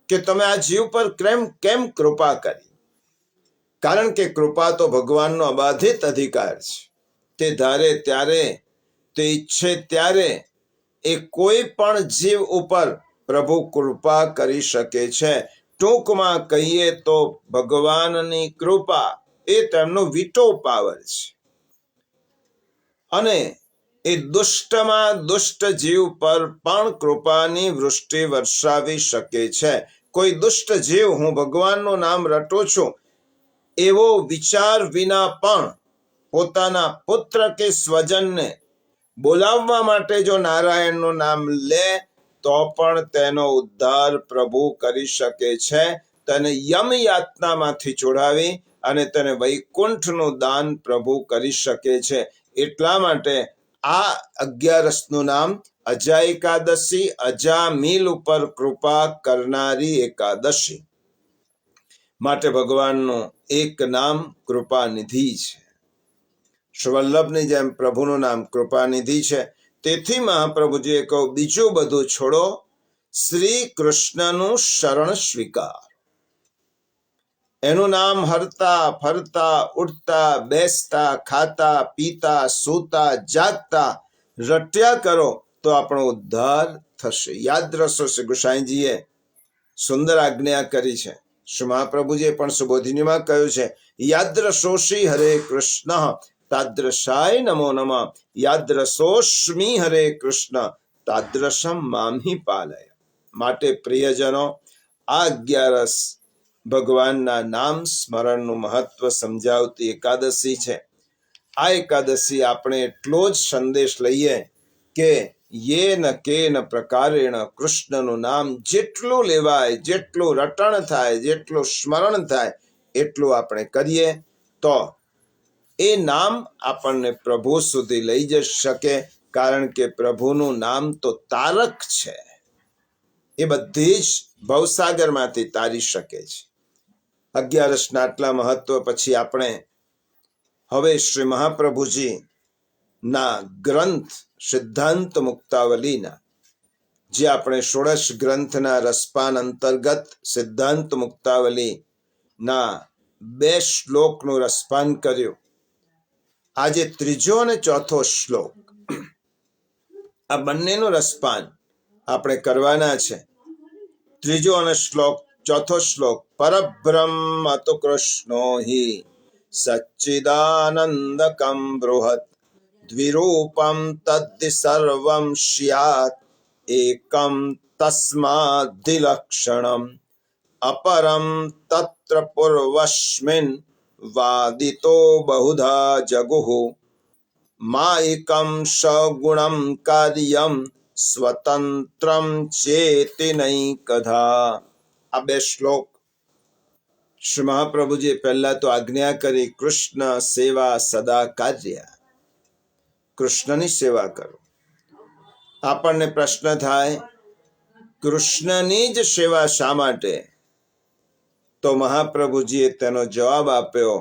કે તમે આ જીવ પર કેમ કૃપા કરી, કારણ કે કૃપા તો ભગવાનનો અબાધિત અધિકાર છે. તે ધારે ત્યારે, તે ઈચ્છે ત્યારે એ કોઈ પણ જીવ ઉપર પ્રભુ કૃપા કરી શકે છે. ટૂંકમાં કહીએ તો ભગવાનની કૃપા એ તેમનો વિટો પાવર છે, અને એ દુષ્ટમાં દુષ્ટ જીવ પર પણ કૃપાની વૃષ્ટિ વર્ષાવી શકે છે. કોઈ દુષ્ટ જીવ હું ભગવાનનું નામ રટું છું એવો વિચાર વિના પણ પોતાના પુત્ર કે સ્વજનને બોલાવવા માટે જો નારાયણનું નામ લે તો પણ તેનો ઉદ્ધાર પ્રભુ કરી શકે છે. તેને યમ યાતનામાંથી છોડાવી અને તેને વૈકુંઠનું દાન પ્રભુ કરી શકે છે. એટલા માટે આ 11નું નામ અજા એકાદશી, અજામિલ ઉપર કૃપા કરનારી એકાદશી. માટે ભગવાનનું એક નામ કૃપાનિધિ છે. શ્રીવલ્લભની જેમ પ્રભુનું નામ કૃપાનિધિ છે. તેથી મહાપ્રભુજીએ કહ્યું, બીજું બધું છોડો, શ્રી કૃષ્ણનું શરણ સ્વીકાર. એનું નામ હરતા ફરતા, ઉઠતા બેસતા, ખાતા પીતા, સૂતા જાગતા રટ્યા કરો તો આપણો ઉદ્ધાર થશે. યાદ રસો શ્રી ગુસાઈજીએ સુંદર આજ્ઞા કરી છે. શ્રી મહાપ્રભુજીએ પણ સુબોધિનીમાં કહ્યું છે, યાદ્રશોષી હરે કૃષ્ણ તાદ્રશાય નમો નમઃ, યાદ્રશોષ્મી હરે કૃષ્ણ તાદ્રશમ મામહિ પાલય. માટે પ્રિયજનો, આ 11 ભગવાનના નામ સ્મરણનું મહત્વ સમજાવતી એકાદશી છે. આ એકાદશી આપણે એટલો જ સંદેશ લઈએ કે યેન કેન પ્રકારેણ કૃષ્ણનું નામ જેટલું લેવાય, જેટલું રટણ થાય, જેટલું સ્મરણ થાય એટલું આપણે કરીએ તો એ નામ આપણને પ્રભુ સુધી લઈ જઈ શકે. કારણ કે પ્રભુનું નામ તો તારક છે, એ બધી જ ભવસાગરમાંથી તારી શકે છે. 11ના આટલા મહત્વ પછી આપણે હવે શ્રી મહાપ્રભુજી ના ગ્રંથ સિદ્ધાંત મુક્તાવલીના, જે આપણે ષોડશ ગ્રંથના રસપાન અંતર્ગત સિદ્ધાંત મુક્તાવલી ના 2 શ્લોકનું રસપાન કર્યું. આજે 3જો અને 4થો શ્લોક, આ બંનેનું રસપાન આપણે કરવાના છે. 3જો અને ચોથો શ્લોક પરબ્રહ્મ તો કૃષ્ણો હિ સચ્ચિદાનંદકમ બૃહત દ્વિરૂપમ તદ્ સર્વમ સ્યાત એકમ તસ્માદ્ધિલક્ષણમ અપરમ તત્ર પૂર્વસ્મિન વાદિતો બહુધા જગુઃ માયકમ સગુણમ કાર્યમ સ્વતંત્રમ ચેતિ નૈકધા. આ બે શ્લોક શ્રી મહાપ્રભુજીએ પહેલા તો આજ્ઞા કરી કૃષ્ણ સેવા સદા કાર્ય, કૃષ્ણની સેવા કરો. આપણને પ્રશ્ન થાય કૃષ્ણની જ સેવા શા માટે? તો મહાપ્રભુજીએ તેનો જવાબ આપ્યો,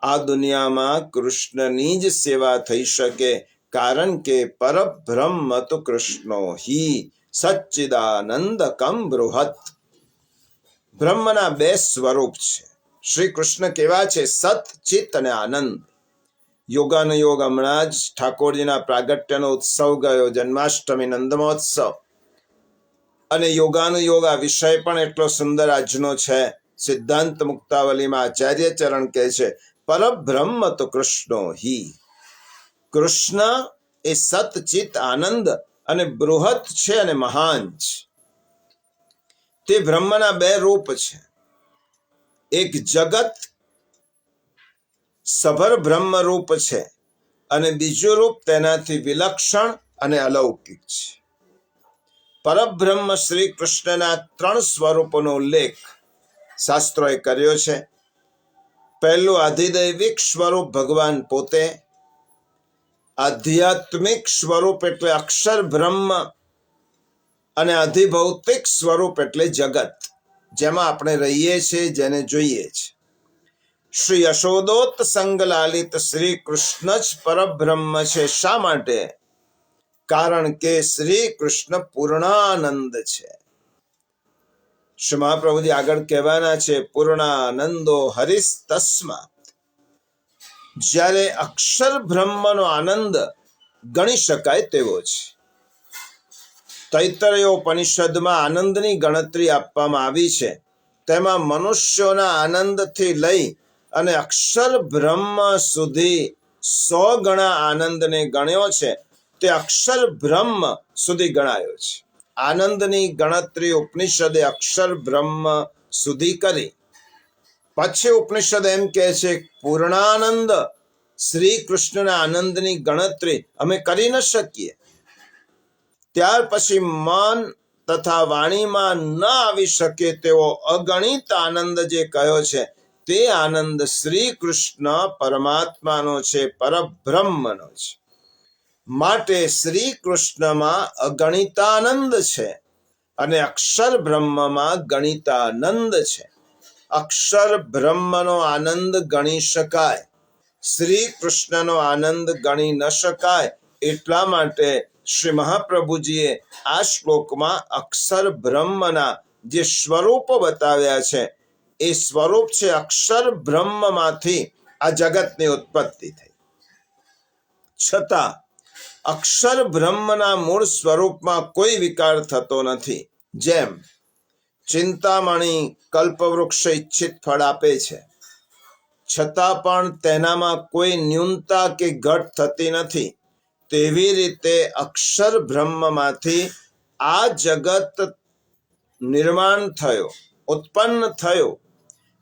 આ દુનિયામાં કૃષ્ણની જ સેવા થઈ શકે કારણ કે પરબ્રહ્મ તો કૃષ્ણો હિ સચ્ચિદાનંદકમ બૃહત. બ્રહ્મના બે સ્વરૂપ છે. શ્રી કૃષ્ણ કેવા છે? સત, ચિત અને આનંદ. યોગાનુયોગ હમણાં જ ઠાકોરજીના પ્રાગટ્યનો ઉત્સવ ગયો, જન્માષ્ટમી નંદ મહોત્સવ. અને યોગાનુયોગ આ વિષય પણ એટલો સુંદર આજનો છે. સિદ્ધાંત મુક્તાવલીમાં આચાર્ય ચરણ કહે છે પરબ્રહ્મ તો કૃષ્ણો હિ. કૃષ્ણ એ સત, ચિત, આનંદ અને બૃહત છે અને મહાન છે. તે બ્રહ્મના બે રૂપ છે. એક જગત સભર બ્રહ્મ રૂપ છે અને બીજું રૂપ તેનાથી વિલક્ષણ અને અલૌકિક છે. પરબ્રહ્મ શ્રી કૃષ્ણના ત્રણ સ્વરૂપોનો ઉલ્લેખ શાસ્ત્રોએ કર્યો છે. પહેલું આધિદૈવિક સ્વરૂપ ભગવાન પોતે, આધ્યાત્મિક સ્વરૂપ એટલે અક્ષર બ્રહ્મ અને અધિભૌતિક સ્વરૂપ એટલે જગત, જેમાં આપણે રહીએ છીએ, જેને જોઈએ છે. શ્રી યશોદોત સંગલાલિત શ્રી કૃષ્ણ જ પરબ્રહ્મ છે. શા માટે? કારણ કે શ્રી કૃષ્ણ પૂર્ણાનંદ છે. શ્રી મહાપ્રભુજી આગળ કહેવાના છે પૂર્ણાનંદો હરિસ તસ્માત. જ્યારે અક્ષર બ્રહ્મનો આનંદ ગણી શકાય તેવો છે. તૈત્તરીયોપનિષદમાં આનંદની ગણતરી આપવામાં આવી છે. તેમાં મનુષ્યોના આનંદથી લઈ અને અક્ષર બ્રહ્મ સુધી 100 ગણા આનંદને ગણ્યો છે. તે અક્ષર બ્રહ્મ સુધી ગણાયો છે. આનંદની ગણતરી ઉપનિષદે અક્ષર બ્રહ્મ સુધી કરી. પછી ઉપનિષદ એમ કહે છે પૂર્ણાનંદ શ્રી કૃષ્ણના આનંદની ગણતરી અમે કરી ન શકીએ. ત્યાર પછી મન તથા વાણીમાં ન આવી શકે તેવો અગણિત આનંદ જે કહ્યો છે તે આનંદ શ્રી કૃષ્ણ પરમાત્માનો છે, પરબ્રહ્મનો છે. માટે શ્રી કૃષ્ણમાં અગણિતાનંદ છે અને અક્ષર બ્રહ્મમાં ગણિતાનંદ છે. અક્ષર બ્રહ્મનો આનંદ ગણી શકાય, શ્રી કૃષ્ણનો આનંદ ગણી ન શકાય. એટલા માટે શ્રી મહાપ્રભુજીએ આ શ્લોકમાં અક્ષર બ્રહ્મના જે સ્વરૂપો બતાવ્યા છે એ સ્વરૂપ છે અક્ષર બ્રહ્મમાંથી આ જગતની ઉત્પત્તિ થઈ. છતાં અક્ષર બ્રહ્મના મૂળ સ્વરૂપમાં કોઈ વિકાર થતો નથી. જેમ ચિંતામણી કલ્પવૃક્ષ ઈચ્છિત ફળ આપે છે, છતાં પણ તેનામાં કોઈ ન્યૂનતા કે ઘટ થતી નથી, તેવી રીતે અક્ષર બ્રહ્મમાંથી આ જગત નિર્માણ થયો, ઉત્પન્ન થયો,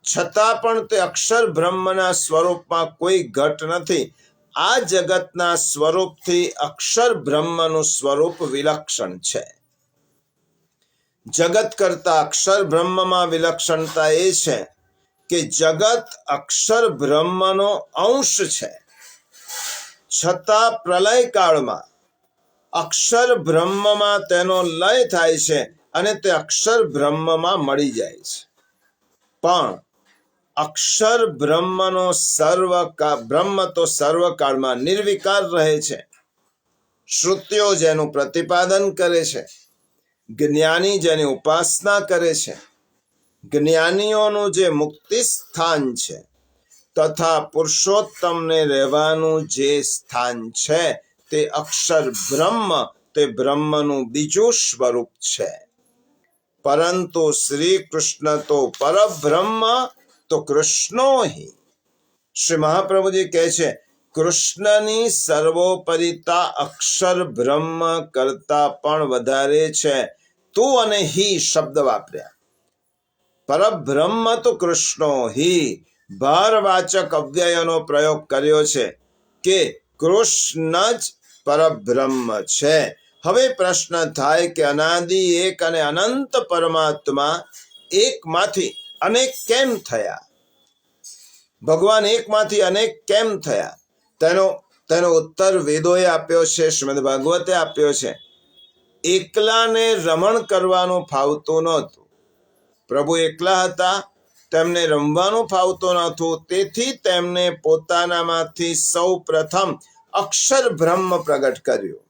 છતાં પણ તે અક્ષર બ્રહ્મના સ્વરૂપમાં કોઈ ઘટ નથી. આ જગતના સ્વરૂપથી અક્ષર બ્રહ્મનું સ્વરૂપ વિલક્ષણ છે. જગત કરતા અક્ષર બ્રહ્મમાં વિલક્ષણતા એ છે કે જગત અક્ષર બ્રહ્મનો અંશ છે, છતાં પ્રલય કાળમાં અક્ષર બ્રહ્મમાં તેનો લય થાય છે અને તે અક્ષર બ્રહ્મમાં મળી જાય છે. પણ અક્ષર બ્રહ્મનો બ્રહ્મ તો સર્વકાળમાં નિર્વિકાર રહે છે. શ્રુતિઓ જેનું પ્રતિપાદન કરે છે, જ્ઞાની જેની ઉપાસના કરે છે, જ્ઞાનીઓનું જે મુક્તિ સ્થાન છે તથા પુરુષોત્તમને રહેવાનું જે સ્થાન છે તે અક્ષર બ્રહ્મ, તે બ્રહ્મનું બીજું સ્વરૂપ છે. પરંતુ શ્રી કૃષ્ણ તો પરબ્રહ્મ તો કૃષ્ણો હિ. શ્રી મહાપ્રભુજી કહે છે કૃષ્ણની સર્વોપરિતા અક્ષર બ્રહ્મ કરતા પણ વધારે છે. તું અને હિ શબ્દ વાપર્યા. પરબ્રહ્મ તો કૃષ્ણો હિ ભારવાચક અવ્યયનો પ્રયોગ કર્યો છે કે કૃષ્ણ જ પરબ્રહ્મ છે. હવે પ્રશ્ન થાય કે અનાદિ એક અને અનંત પરમાત્મા એકમાંથી અનેક કેમ થયા? ભગવાન એકમાંથી અનેક કેમ થયા? તેનો ઉત્તર વેદોએ આપ્યો છે, શ્રીમદ ભાગવતે આપ્યો છે. એકલાને રમણ કરવાનું ફાવતું નહોતું. પ્રભુ એકલા હતા, તેમને રમવાનું ફાવતું નહોતું, તેથી તેમને પોતાનામાંથી સૌ પ્રથમ અક્ષર બ્રહ્મ પ્રગટ કર્યું.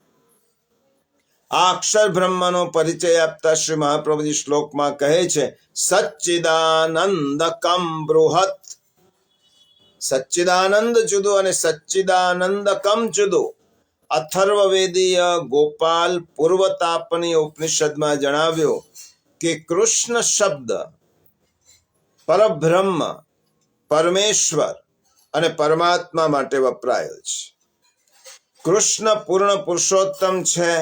આ અક્ષર બ્રહ્મનો પરિચય આપતા શ્રી મહાપ્રભુજી શ્લોકમાં કહે છે સચ્ચિદાનંદકમ બૃહત. સચ્ચિદાનંદ જુદો અને સચ્ચિદાનંદકમ જુદો. અથર્વવેદીય ગોપાલ પૂર્વતાપની ઉપનિષદમાં જણાવ્યો કે કૃષ્ણ શબ્દ પરબ્રહ્મ, પરમેશ્વર અને પરમાત્મા માટે વપરાયો છે. કૃષ્ણ પૂર્ણ પુરુષોત્તમ છે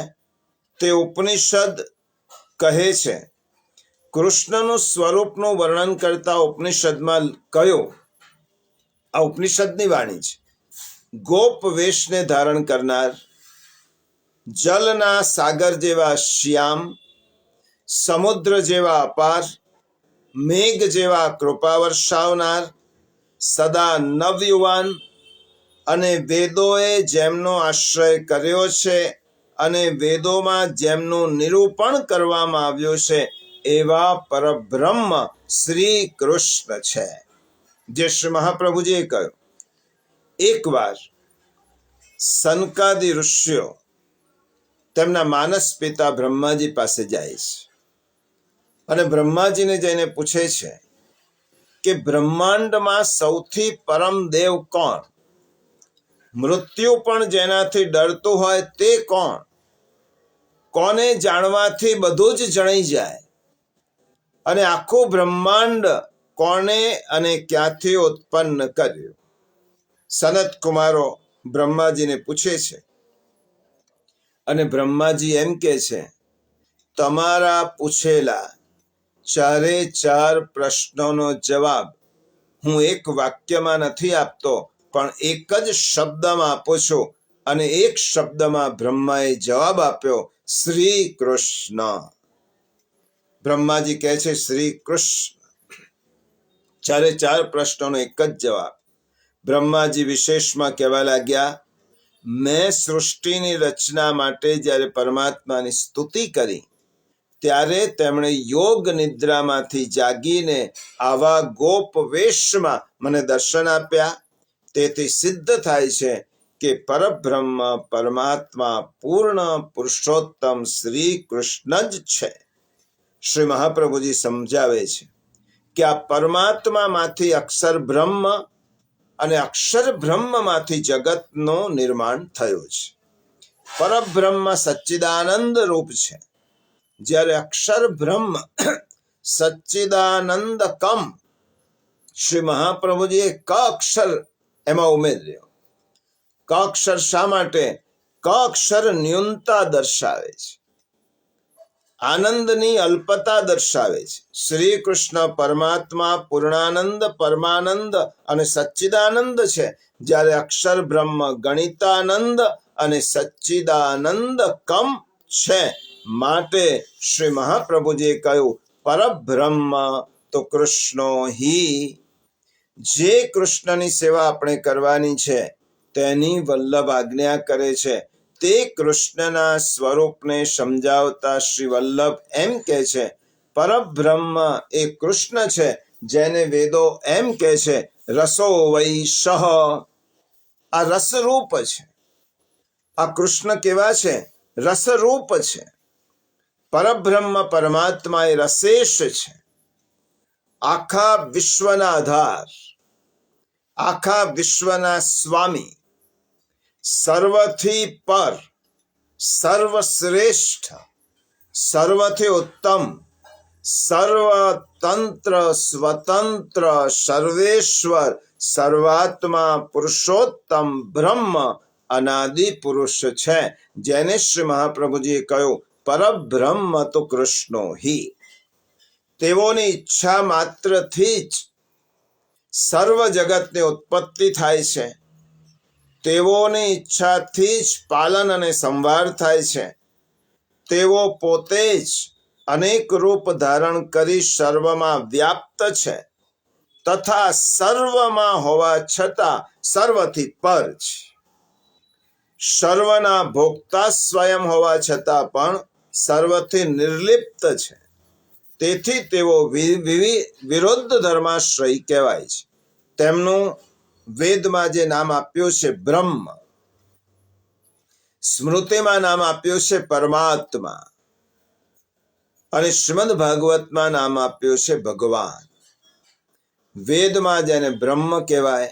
તે ઉપનિષદ કહે છે. કૃષ્ણનું સ્વરૂપનું વર્ણન કરતા ઉપનિષદમાં કયો? આ ઉપનિષદની વાણી છે. ગોપ વેશને ધારણ કરનાર, જલના સાગર જેવા શ્યામ, સમુદ્ર જેવા અપાર, મેઘ જેવા કૃપા વર્ષાવનાર, સદા નવયુવાન અને વેદોએ જેમનો આશ્રય કર્યો છે અને વેદોમાં જેમનું નિરૂપણ કરવામાં આવ્યું છે એવા પરબ્રહ્મ શ્રી કૃષ્ણ છે. જે શ્રી મહાપ્રભુજીએ કહ્યું. એકવાર સનકાદિ ઋષિઓ તેમના માનસ પિતા બ્રહ્માજી પાસે જાય છે અને બ્રહ્માજીને જઈને પૂછે છે કે બ્રહ્માંડમાં સૌથી પરમ દેવ કોણ? મૃત્યુ પણ જેનાથી ડરતું હોય તે કોણ? કોને જાણવાથી બધું જ જણાઈ જાય? અને આખું બ્રહ્માંડ કોને અને ક્યાંથી ઉત્પન્ન કર્યું? સનત કુમારો બ્રહ્માજીને પૂછે છે અને બ્રહ્માજી એમ કહે છે તમારા પૂછેલા ચારે ચાર પ્રશ્નોનો જવાબ હું એક વાક્યમાં નથી આપતો, પણ એક જ શબ્દમાં આપું છું. અને એક શબ્દમાં બ્રહ્માએ જવાબ આપ્યો, શ્રી કૃષ્ણ. બ્રહ્માજી કહે છે શ્રી કૃષ્ણ. ચારે ચાર પ્રશ્નોનો એક જ જવાબ. બ્રહ્માજી વિશેષમાં કહેવા લાગ્યા, મેં સૃષ્ટિની રચના માટે જ્યારે પરમાત્માની સ્તુતિ કરી ત્યારે તેમણે યોગ નિદ્રામાંથી જાગીને આવા ગોપ વેશમાં મને દર્શન આપ્યા. તેથી સિદ્ધ થાય છે કે પરબ્રહ્મ પરમાત્મા પૂર્ણ પુરુષોત્તમ શ્રી કૃષ્ણ જ છે. શ્રી મહાપ્રભુજી સમજાવે છે કે આ પરમાત્મામાંથી અક્ષર બ્રહ્મ અને અક્ષર બ્રહ્મમાંથી જગતનું નિર્માણ થયું છે. પરબ્રહ્મ સચ્ચિદાનંદ રૂપ છે, જ્યારે અક્ષર બ્રહ્મ સચ્ચિદાનંદ કમ. શ્રી મહાપ્રભુજીએ ક અક્ષર એમાં ઉમેર્યો. ક અક્ષર શા માટે? ક અક્ષર ન્યૂનતા દર્શાવે છે, આનંદની અલ્પતા દર્શાવે છે. શ્રી કૃષ્ણ પરમાત્મા પૂર્ણાનંદ, પરમાનંદ અને સચ્ચિદાનંદ છે, જ્યારે અક્ષર બ્રહ્મ ગણિતાનંદ અને સચ્ચિદાનંદ કમ છે. માટે શ્રી મહાપ્રભુજીએ કહ્યું પરબ્રહ્મ તો કૃષ્ણો હિ. જે કૃષ્ણની સેવા આપણે કરવાની છે તેની વલ્લભ આજ્ઞા કરે છે. તે કૃષ્ણના સ્વરૂપને સમજાવતા શ્રી વલ્લભ એમ કહે છે પરબ્રહ્મ એ કૃષ્ણ છે, જેને વેદો એમ કહે છે રસો વૈષહ. આ રસરૂપ છે. આ કૃષ્ણ કેવા છે? રસરૂપ છે. પરબ્રહ્મ પરમાત્મા એ રસેશ છે. આખા વિશ્વના આધાર, આખા વિશ્વના સ્વામી, સર્વથી પર, સર્વશ્રેષ્ઠ, સર્વથી ઉત્તમ, સર્વતંત્ર સ્વતંત્ર સર્વેશ્વર સર્વાત્મા પુરુષોત્તમ બ્રહ્મ અનાદિ પુરુષ છે, જેને શ્રી મહાપ્રભુજીએ કહ્યું પરબ્રહ્મ તો કૃષ્ણો હિ. તેઓની ઈચ્છા માત્રથી જ સર્વ જગતની ઉત્પત્તિ થાય છે. તેઓની ઈચ્છાથી જ પાલન અને સંભાર થાય છે. તેઓ પોતે જ અનેક રૂપ ધારણ કરી સર્વમાં વ્યાપ્ત છે તથા સર્વમાં હોવા છતાં સર્વથી પર છે. સર્વના ભોગતા સ્વયં હોવા છતાં પણ સર્વથી નિર્લિપ્ત છે. તેથી તેઓ વિરુદ્ધ ધર્માશ્રયી કહેવાય છે. તેમનું વેદમાં જે નામ આપ્યું છે બ્રહ્મ, સ્મૃતિમાં નામ આપ્યું છે પરમાત્મા, અને શ્રીમદ ભાગવતમાં નામ આપ્યું છે ભગવાન. વેદમાં જેને બ્રહ્મ કહેવાય,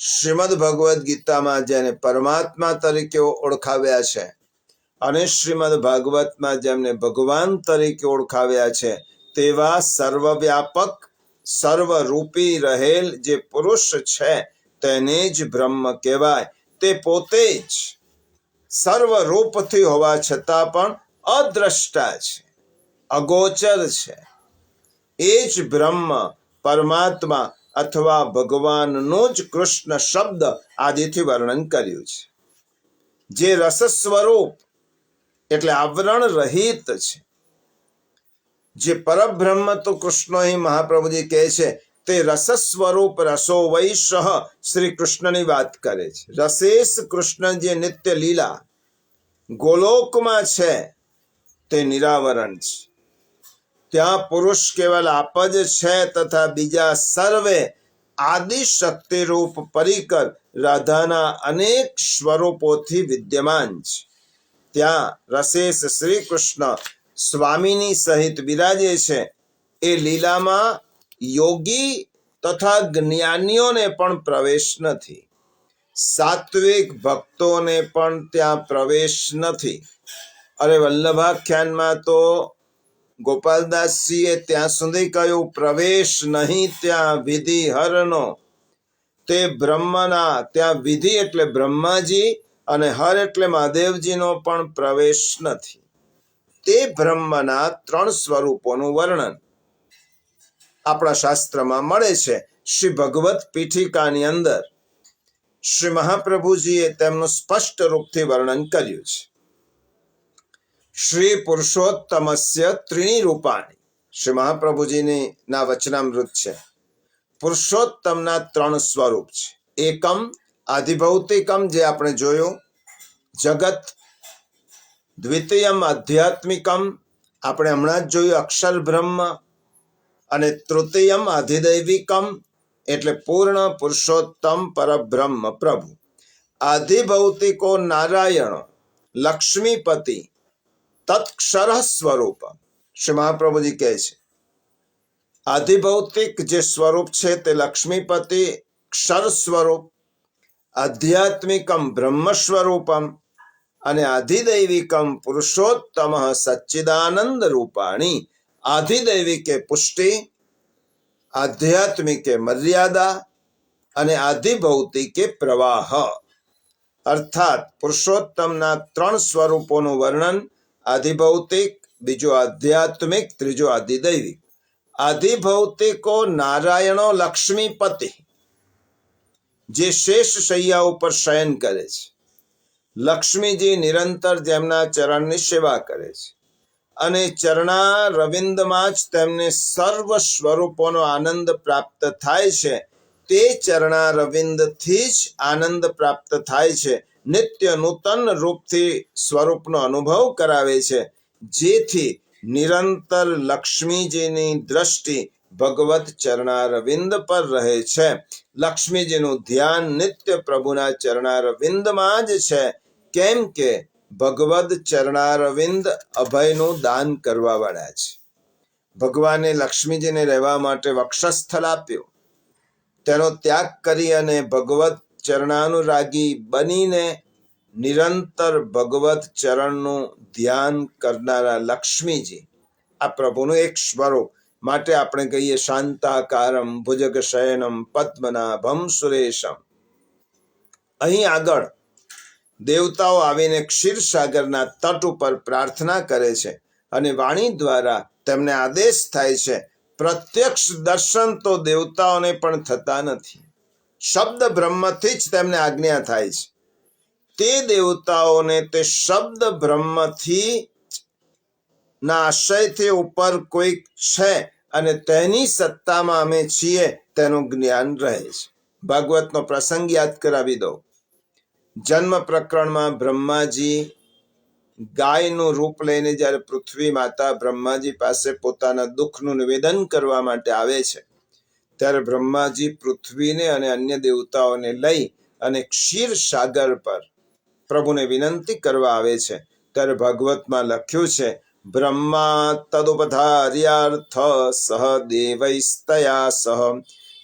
શ્રીમદ ભગવદ્ ગીતામાં જેને પરમાત્મા તરીકે ઓળખાવ્યા છે, અને શ્રીમદ ભાગવતમાં જેમને ભગવાન તરીકે ઓળખાવ્યા છે, તેવા સર્વવ્યાપક સર્વરૂપી રહેલ જે પુરુષ છે તેને જ બ્રહ્મ કહેવાય. તે પોતે જ સર્વરૂપથી હોવા છતાં પણ અદ્રષ્ટા છે, અગોચર છે. એ જ બ્રહ્મ પરમાત્મા અથવા ભગવાનનું જ કૃષ્ણ શબ્દ આદિથી વર્ણન કર્યું છે, જે રસ સ્વરૂપ એટલે આવરણ રહિત છે. જે પરબ્રહ્મ તો કૃષ્ણ અહીં મહાપ્રભુજી કહે છે તે રસ સ્વરૂપ રસો વૈશ શ્રી કૃષ્ણની વાત કરે છે. રસેશ કૃષ્ણ જે નિત્ય લીલા ગોલોકમાં છે તે નિરાવરણ છે. ત્યાં પુરુષ કેવલ આપ જ છે તથા બીજા સર્વે આદિ શક્તિ રૂપ પરિકર રાધાના અનેક સ્વરૂપોથી વિદ્યમાન છે. ત્યાં રસેશ શ્રી કૃષ્ણ સ્વામીની સહિત બિરાજે છે. એ લીલામાં યોગી તથા જ્ઞાનીઓને પણ પ્રવેશ નથી. સાત્વિક ભક્તોને પણ ત્યાં પ્રવેશ નથી. અરે વલ્લભાખ્યાનમાં તો ગોપાલદાસજીએ ત્યાં સુધી કહ્યું પ્રવેશ નહીં ત્યાં વિધિ હરનો. તે બ્રહ્મના ત્યાં વિધિ એટલે બ્રહ્માજી અને હર એટલે મહાદેવજીનો પણ પ્રવેશ નથી. તે બ્રહ્મના 3 સ્વરૂપોનું વર્ણન આપણા શાસ્ત્રમાં મળે છે. શ્રી ભગવત પીઠિકાની અંદર શ્રી મહાપ્રભુજીએ તેમનું સ્પષ્ટ રૂપથી વર્ણન કર્યું છે. શ્રી પુરુષોત્તમસ્ય ત્રીણી રૂપાણી. શ્રી મહાપ્રભુજીની ના વચનામૃત છે. પુરુષોત્તમના 3 સ્વરૂપ છે. એકમ આધિભૌતિકમ, જે આપણે જોયું જગત. દ્વિતીયમ આધ્યાત્મિકમ, આપણે હમણાં જ જોયું અક્ષર બ્રહ્મ. અને તૃતીયમ આધિદૈવિકમ, એટલે પૂર્ણ પુરુષોત્તમ પરબ્રહ્મ પ્રભુ. આધિભૌતિકો નારાયણો લક્ષ્મીપતિ તત્ક્ષર સ્વરૂપ. શ્રી મહાપ્રભુજી કહે છે આધિભૌતિક જે સ્વરૂપ છે તે લક્ષ્મીપતિ ક્ષર સ્વરૂપ, આધ્યાત્મિકમ બ્રહ્મ સ્વરૂપમ, અને આધિદૈવિકમ પુરુષોત્તમ સચ્ચિદાનંદ રૂપાણી. આધિદૈવિકે પુષ્ટિ, આધ્યાત્મિકે મર્યાદા, અને આધિભૌતિકે પ્રવાહ. અર્થાત પુરુષોત્તમના 3 સ્વરૂપોનું વર્ણન, આધિભૌતિક, બીજું આધ્યાત્મિક, ત્રીજું આધિદૈવિક. આધિભૌતિકો નારાયણો લક્ષ્મીપતિ, જે શેષ શૈયા ઉપર શયન કરે છે. લક્ષ્મીજી નિરંતર જેમના ચરણની સેવા કરે છે, અને ચરણા રવિંદમાં જ તેમને સર્વ સ્વરૂપોનો આનંદ પ્રાપ્ત થાય છે. તે ચરણા રવિંદથી જ આનંદ પ્રાપ્ત થાય છે. નિત્ય નૂતન રૂપથી સ્વરૂપનો અનુભવ કરાવે છે, જેથી નિરંતર લક્ષ્મીજીની દ્રષ્ટિ ભગવત ચરણારવિંદ પર રહે છે. લક્ષ્મીજીનું ધ્યાન નિત્ય પ્રભુના ચરણારવિંદમાં જ છે, કેમ કે ભગવદ ચરણારવિંદ અભયનું દાન કરવા વાળા છે. ભગવાને લક્ષ્મીજીને રહેવા માટે વક્ષસ્થળ આપ્યું. તેનો ત્યાગ કરી અને ભગવત ચરણાનુરાગી બનીને નિરંતર ભગવત ચરણનું ધ્યાન કરનારા લક્ષ્મીજી આ પ્રભુનું એક સ્વરૂપ. માટે આપણે કહીએ શાંતાકારમ ભુજગ શયનમ પદ્મનાભમ સુરેશમ. અહીં આગળ દેવતાઓ આવીને ક્ષીરસાગરના તટ ઉપર પ્રાર્થના કરે છે અને વાણી દ્વારા તેમને આદેશ થાય છે. પ્રત્યક્ષ દર્શન તો દેવતાઓને પણ થતા નથી, શબ્દ બ્રહ્મથી જ તેમને આજ્ઞા થાય છે. તે દેવતાઓને તે શબ્દ બ્રહ્મથી ના આશયથી ઉપર કોઈક છે અને તેની સત્તામાં અમે છીએ તેનું જ્ઞાન રહે છે. ભાગવતનો પ્રસંગ યાદ કરાવી દો. જન્મ પ્રકરણમાં બ્રહ્માજી ગાયનું રૂપ લઈને જ્યારે પૃથ્વી માતા બ્રહ્માજી પાસે પોતાના દુઃખનું નિવેદન કરવા માટે આવે છે, ત્યારે બ્રહ્માજી પૃથ્વીને અને અન્ય દેવતાઓને લઈ અને ક્ષીરસાગર પર પ્રભુને વિનંતી કરવા આવે છે. ત્યારે ભાગવતમાં લખ્યું છે, બ્રહ્મા તદુપધાર્યાર્થ સહ દેવૈસ્તયા સહ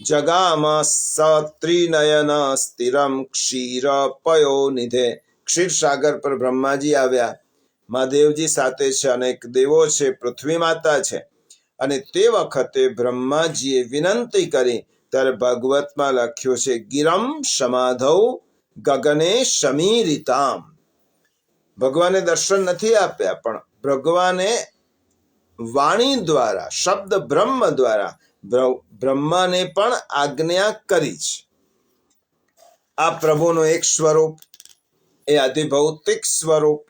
જગામ સત્રિનયન સ્થિરમ ક્ષીર પયો નિધે. ક્ષીરસાગર પર બ્રહ્માજી આવ્યા, મહાદેવજી સાથે છે, અનેક દેવો છે, પૃથ્વી માતા છે. અને તે વખતે બ્રહ્માજીએ વિનંતી કરી. ત્યારે ભાગવતમાં લખ્યું છે, ગિરમ સમાધૌ ગગને સમીરિતામ. ભગવાને દર્શન નથી આપ્યા, પણ ભગવાને વાણી દ્વારા, શબ્દ બ્રહ્મ દ્વારા બ્રહ્માને પણ આજ્ઞા કરી છે. આ પ્રભુનું એક સ્વરૂપ એ અધિભૌતિક સ્વરૂપ.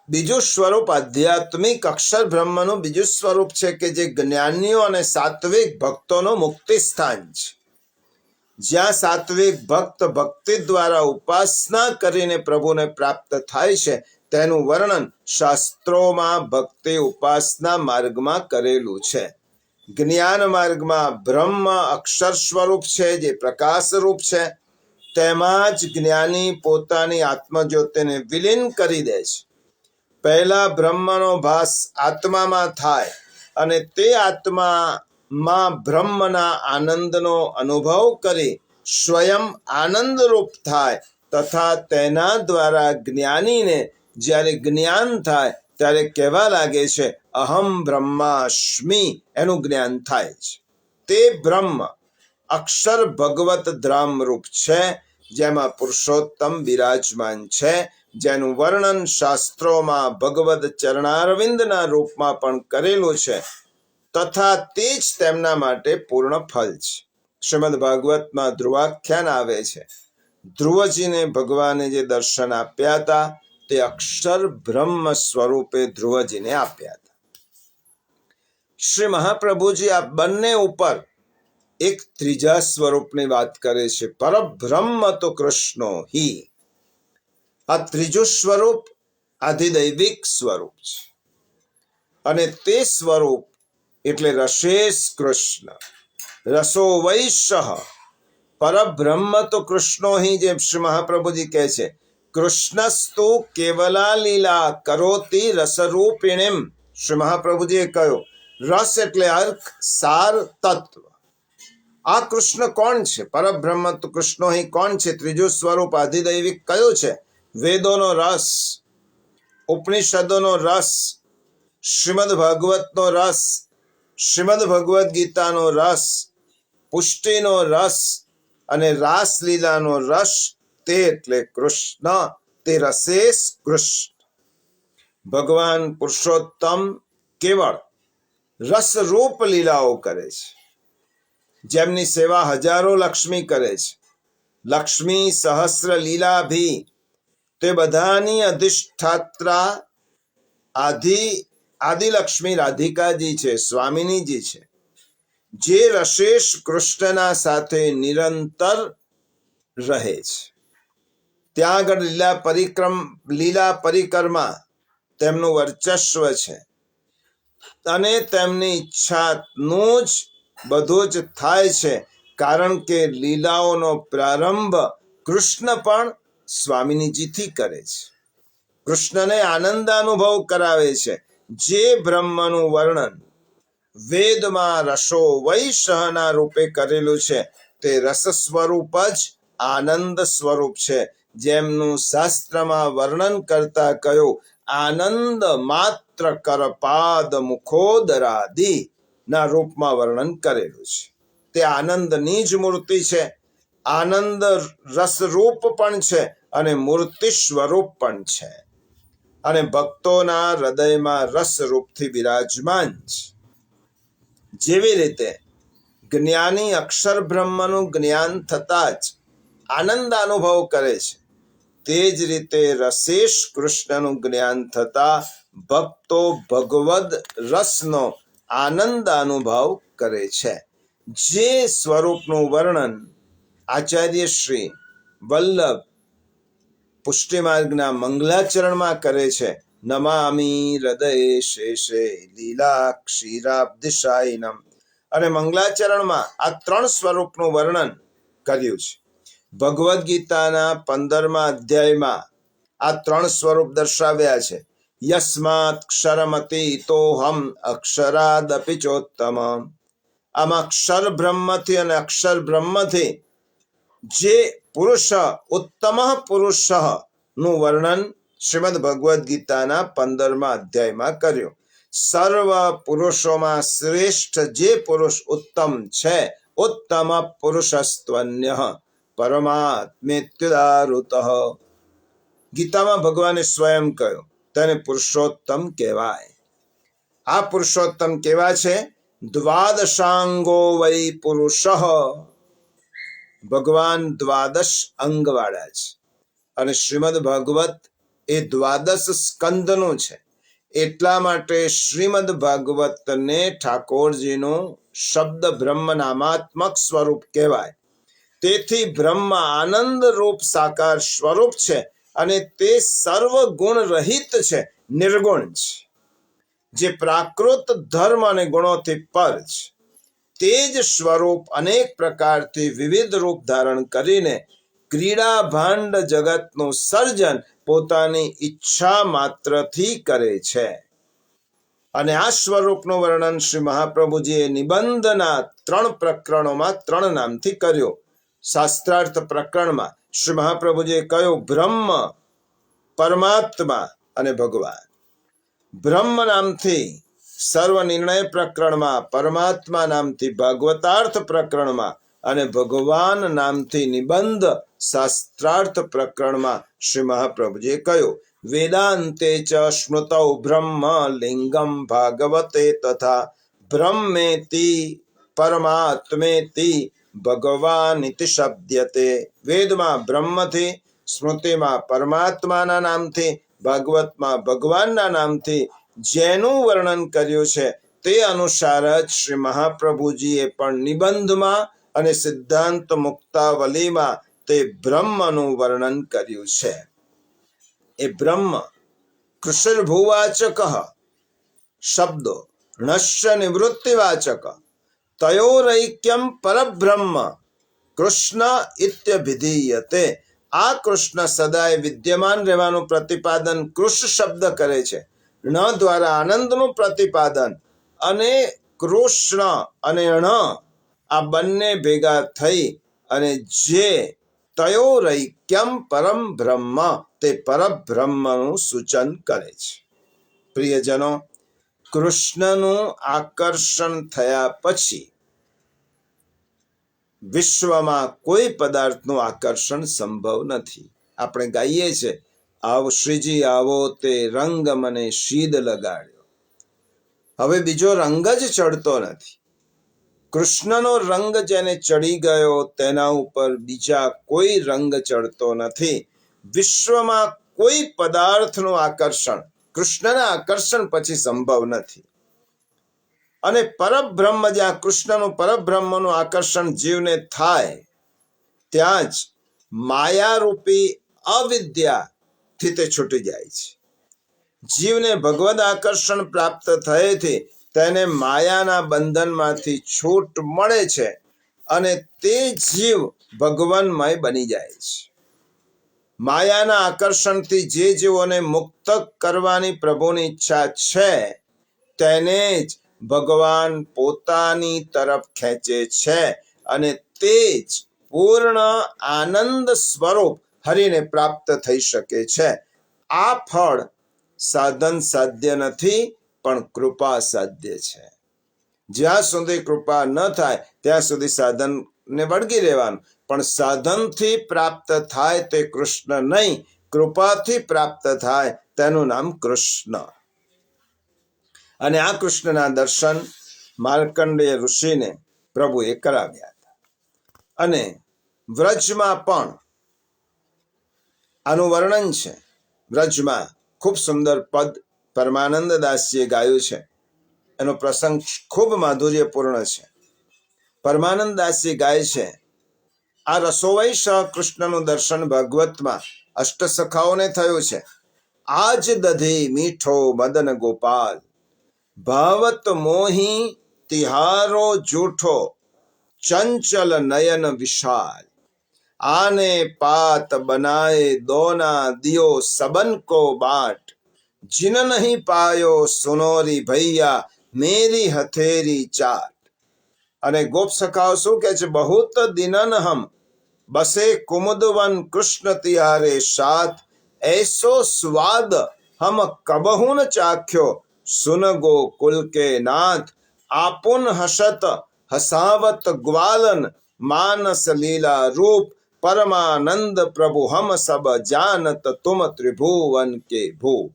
બીજું સ્વરૂપ આધ્યાત્મિક અક્ષર બ્રહ્મનું બીજું સ્વરૂપ છે કે જે જ્ઞાનીઓ અને સાત્વિક ભક્તોનું મુક્તિ સ્થાન છે. જ્યાં સાત્વિક ભક્ત ભક્તિ દ્વારા ઉપાસના કરીને પ્રભુને પ્રાપ્ત થાય છે, તેનું વર્ણન શાસ્ત્રોમાં ભક્તિ ઉપાસના માર્ગમાં કરેલું છે. જ્ઞાન માર્ગમાં બ્રહ્મ અક્ષર સ્વરૂપ છે, જે પ્રકાશ રૂપ છે. તેમાં જ જ્ઞાની પોતાની આત્મજ્યોતિને વિલીન કરી દે છે. પહેલા બ્રહ્મનો ભાસ આત્મામાં થાય અને તે આત્મામાં બ્રહ્મના આનંદનો અનુભવ કરી સ્વયં આનંદરૂપ થાય, તથા તેના દ્વારા જ્ઞાનીને જ્યારે જ્ઞાન થાય ત્યારે કહેવા લાગે છે, અહમ બ્રહ્માસ્મિ. એનું જ્ઞાન થાય છે. તે બ્રહ્મ અક્ષર ભગવત ધામ રૂપ છે, જેમાં પુરુષોત્તમ બિરાજમાન છે, જેનું વર્ણન શાસ્ત્રોમાં ભગવદ ચરણારવિંદના રૂપમાં પણ કરેલું છે, તથા તે જ તેમના માટે પૂર્ણ ફલ છે. શ્રીમદ ભાગવતમાં ધ્રુવાખ્યાન આવે છે. ધ્રુવજીને ભગવાને જે દર્શન આપ્યા હતા તે અક્ષર બ્રહ્મ સ્વરૂપે ધ્રુવજીને આપ્યા હતા. શ્રી મહાપ્રભુજી આ બંને ઉપર એક ત્રીજા સ્વરૂપની વાત કરે છે, પરબ્રહ્મ તો કૃષ્ણો હિ. આ ત્રીજું સ્વરૂપ આધિદૈવિક સ્વરૂપ છે અને તે સ્વરૂપ એટલે રસેશ કૃષ્ણ. રસો વૈશ પરબ્રહ્મ તો કૃષ્ણો હિ. જેમ શ્રી મહાપ્રભુજી કહે છે, કૃષ્ણસ્તુ કેવલા લીલા કરોતિ રસરૂપિણીમ. શ્રી મહાપ્રભુજીએ કહ્યું, રસ એટલે અર્ક, સાર, તત્વ. આ કૃષ્ણ કોણ છે? પરબ્રહ્મ તો કૃષ્ણો હિ કોણ છે? ત્રીજું સ્વરૂપ આધિદૈવિક કયું છે? વેદોનો રસ, ઉપનિષદોનો રસ, શ્રીમદ ભાગવતનો રસ, શ્રીમદ ભગવદ્ ગીતાનો રસ, પુષ્ટિનો રસ અને રાસલીલાનો રસ. તે એટલે કૃષ્ણ. તે રસેશ કૃષ્ણ. ભગવાન પુરુષોત્તમ કેવળ રસરૂપ લીલાઓ કરે છે, જેમની સેવા હજારો લક્ષ્મી કરે છે. લક્ષ્મી સહસ્ર લીલા ભી. તે બધાની અધિષ્ઠાત્રા આદિલક્ષ્મી રાધિકાજી છે, સ્વામિનીજી છે, જે રસેશ કૃષ્ણના સાથે નિરંતર રહે છે. ત્યાં આગળ લીલા પરિક્રમા તેમનું વર્ચસ્વ છે અને તેમની ઈચ્છાનું જ બધું જ થાય છે, કારણ કે લીલાઓનો પ્રારંભ કૃષ્ણ પણ સ્વામિનીજીથી કરે છે. કૃષ્ણને આનંદ અનુભવ કરાવે છે. જે બ્રહ્મનું વર્ણન વેદમાં રસો વૈશના રૂપે કરેલું છે, તે રસ સ્વરૂપ જ આનંદ સ્વરૂપ છે. જેમનું શાસ્ત્રમાં વર્ણન કરતા કહ્યું, આનંદ માત્ર કરપાદ મુખોદરાદિ ના રૂપમાં વર્ણન કરેલું છે. તે આનંદની જ મૂર્તિ છે, આનંદ રસરૂપ પણ છે અને મૂર્તિ સ્વરૂપ પણ છે, અને ભક્તોના હૃદયમાં રસરૂપથી બિરાજમાન છે. જેવી રીતે જ્ઞાની અક્ષર બ્રહ્મનું જ્ઞાન થતા જ આનંદ અનુભવ કરે છે, તે જ રીતે રસેશ કૃષ્ણનું જ્ઞાન થતા ભક્તો ભગવદ રસનો આનંદ અનુભવ કરે છે. જે સ્વરૂપનું વર્ણન આચાર્ય શ્રી વલ્લભ પુષ્ટિમાર્ગના મંગલાચરણમાં કરે છે, નમામી હૃદય શેષે લીલા ક્ષીરાબ્દિશાયિનમ, અને મંગલાચરણમાં આ 3 સ્વરૂપનું વર્ણન કર્યું છે. ભગવદ્ ગીતાના 15મા અધ્યાયમાં આ 3 સ્વરૂપ દર્શાવ્યા છે. યસ્માત ક્ષરમતીતોહમ અક્ષરાદપિ ચોત્તમ. આમાં અક્ષર બ્રહ્મથી અને અક્ષર બ્રહ્મથી જે પુરુષ ઉત્તમ પુરુષ નું વર્ણન શ્રીમદ ભગવદ્ ગીતાના 15મા અધ્યાયમાં કર્યું. સર્વ પુરુષોમાં શ્રેષ્ઠ જે પુરુષ ઉત્તમ છે, ઉત્તમ પુરુષસ્ત્વન્ય પરમાત્મેત્યુદારુતઃ. ગીતામાં ભગવાને સ્વયં કહ્યું, તેને પુરુષોત્તમ કહેવાય. આ પુરુષોત્તમ કેવા છે? દ્વાદશાંગો વૈ પુરુષ. ભગવાન દ્વાદશ અંગ વાળા છે, અને શ્રીમદ ભાગવત એ દ્વાદશ સ્કંદનું છે. એટલા માટે શ્રીમદ ભાગવતને ઠાકોરજીનું શબ્દ બ્રહ્મ નામાત્મક સ્વરૂપ કહેવાય. તેથી બ્રહ્મ આનંદ રૂપ સાકાર સ્વરૂપ છે, અને તે સર્વ ગુણ રહિત છે, નિર્ગુણ છે, જે પ્રાકૃત ધર્મ અને ગુણોથી પર છે. તે જ સ્વરૂપ અનેક પ્રકારથી વિવિધ રૂપ ધારણ કરીને ક્રીડા ભાંડ જગતનું સર્જન પોતાની ઈચ્છા માત્રથી કરે છે. અને આ સ્વરૂપનું વર્ણન શ્રી મહાપ્રભુજીએ નિબંધના 3 પ્રકરણોમાં 3 નામથી કર્યું. શાસ્ત્રાર્થ પ્રકરણમાં શ્રી મહાપ્રભુજીએ કહ્યું બ્રહ્મ, પરમાત્મા અને ભગવાન. બ્રહ્મ નામથી સર્વ નિર્ણય પ્રકરણમાં, પરમાત્મા નામથી ભાગવતાર્થ પ્રકરણમાં અને ભગવાન નામથી નિબંધ શાસ્ત્રાર્થ પ્રકરણમાં શ્રી મહાપ્રભુજીએ કહ્યું વેદાંતે ચ સ્મૃતૌ બ્રહ્મ લિંગમ ભાગવતે તથા બ્રહ્મેતિ પરમાત્મેતિ ભગવાનિતિ શબ્દ્યતે. વેદમાં બ્રહ્મથી, સ્મૃતિમાં પરમાત્માના નામથી, ભાગવતમાં ભગવાનના નામથી જેનું વર્ણન કર્યું છે, તે અનુસાર જ શ્રી મહાપ્રભુજીએ પણ નિબંધમાં અને સિદ્ધાંત મુક્તાવલીમાં તે બ્રહ્મનું વર્ણન કર્યું છે. એ બ્રહ્મ કૃષિર્ભુવાચક શબ્દો ણશ્ય નિવૃત્તિવાચક તયોરૈક્યમ પરબ્રહ્મ કૃષ્ણ ઇત્યભિધીયતે. આ કૃષ્ણ સદાય વિદ્યમાન રહેવાનું પ્રતિપાદન કૃષ શબ્દ કરે છે. ણ દ્વારા આનંદનું પ્રતિપાદન, અને કૃષ્ણ અને ણ આ બંને ભેગા થઈ અને જે તયોરૈક્યમ પરમ બ્રહ્મ, તે પરબ્રહ્મનું સૂચન કરે છે. પ્રિયજનો, કૃષ્ણનું આકર્ષણ થયા પછી વિશ્વમાં કોઈ પદાર્થનું આકર્ષણ સંભવ નથી. આપણે ગાઈએ છીએ આવ શ્રીજી આવો તે રંગ મને શીદ લગાડ્યો. હવે બીજો રંગ જ ચડતો નથી. કૃષ્ણનો રંગ જેને ચડી ગયો તેના ઉપર બીજા કોઈ રંગ ચડતો નથી. વિશ્વમાં કોઈ પદાર્થનું આકર્ષણ કૃષ્ણના આકર્ષણ પછી સંભવ નથી. અને પરબ્રહ્મ, જ્યાં કૃષ્ણનું પરબ્રહ્મનું આકર્ષણ જીવને થાય, ત્યાં જ માયારૂપી અવિદ્યાથી તે છૂટી જાય છે. જીવને ભગવદ આકર્ષણ પ્રાપ્ત થયેથી તેને માયાના બંધનમાંથી છૂટ મળે છે, અને તે જીવ ભગવાનમય બની જાય છે. માયાના આકર્ષણથી જે જીવોને મુક્ત કરવાની પ્રભુની ઈચ્છા છે, તેને જ ભગવાન પોતાની તરફ ખેંચે છે, અને તે જ પૂર્ણ આનંદ સ્વરૂપ હરિને પ્રાપ્ત થઈ શકે છે. આ ફળ સાધન સાધ્ય નથી, પણ કૃપા સાધ્ય છે. જ્યાં સુધી કૃપા ન થાય ત્યાં સુધી સાધનને વળગી રહેવાનું. પણ સાધનથી પ્રાપ્ત થાય તે કૃષ્ણ નહીં, કૃપાથી પ્રાપ્ત થાય તેનું નામ કૃષ્ણ. અને આ કૃષ્ણના દર્શન માર્કંડેય ઋષિને પ્રભુએ કરાવ્યા હતા. અને વ્રજમાં પણ આનું વર્ણન છે. વ્રજમાં ખૂબ સુંદર પદ પરમાનંદ દાસજીએ ગાયું છે. એનો પ્રસંગ ખૂબ માધુર્યપૂર્ણ છે. પરમાનંદ દાસજી ગાય છે, આ રસોવૈ સહ કૃષ્ણનું દર્શન ભાગવતમાં અષ્ટસખાઓને થયું છે. આજ દધી મીઠો મદન ગોપાલ, ભાવત મોહી તિહારો જૂઠો, ચંચલ નયન વિશાલ, આને પાત બનાએ દોના દિયો सबन को बाट, जिन नहीं पायो सुनोरी भैया मेरी हथेरी चाट. અને ગોપ સખાઓ શું કહે છે? બહુત દિનન હમ બસે કુમુદવન કૃષ્ણ તિહારે સાથ, ऐसो स्वाद हम कबहु न चाख्यो, सुन गोकुल के नाथ, आपुन हसत हसावत ग्वालन, मानस लीला रूप परमानंद प्रभु हम सब जानत तुम त्रिभुवन के भू.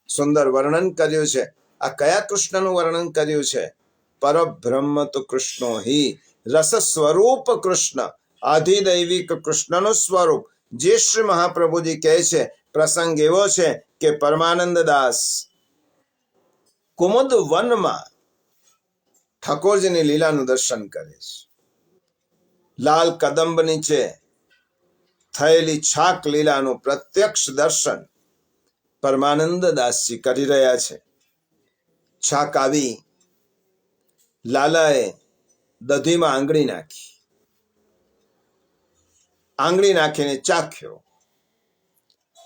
સુંદર વર્ણન કર્યું છે. આ કયા કૃષ્ણનું વર્ણન કર્યું છે? પરબ્રહ્મ તો કૃષ્ણો હિ, રસ સ્વરૂપ કૃષ્ણ, આધિદૈવિક કૃષ્ણનું સ્વરૂપ. જે શ્રી મહાપ્રભુજી કહે છે, પ્રસંગ એવો છે કે પરમાનંદ દાસ કુમુદ વનમાં ઠાકોરજીની લીલાનું દર્શન કરે છે. લાલ કદંબ નીચે થયેલી છાક લીલાનું પ્રત્યક્ષ દર્શન પરમાનંદ દાસજી કરી રહ્યા છે. છાક આવી, લાલાએ દધીમાં આંગળી નાખીને ચાખ્યો.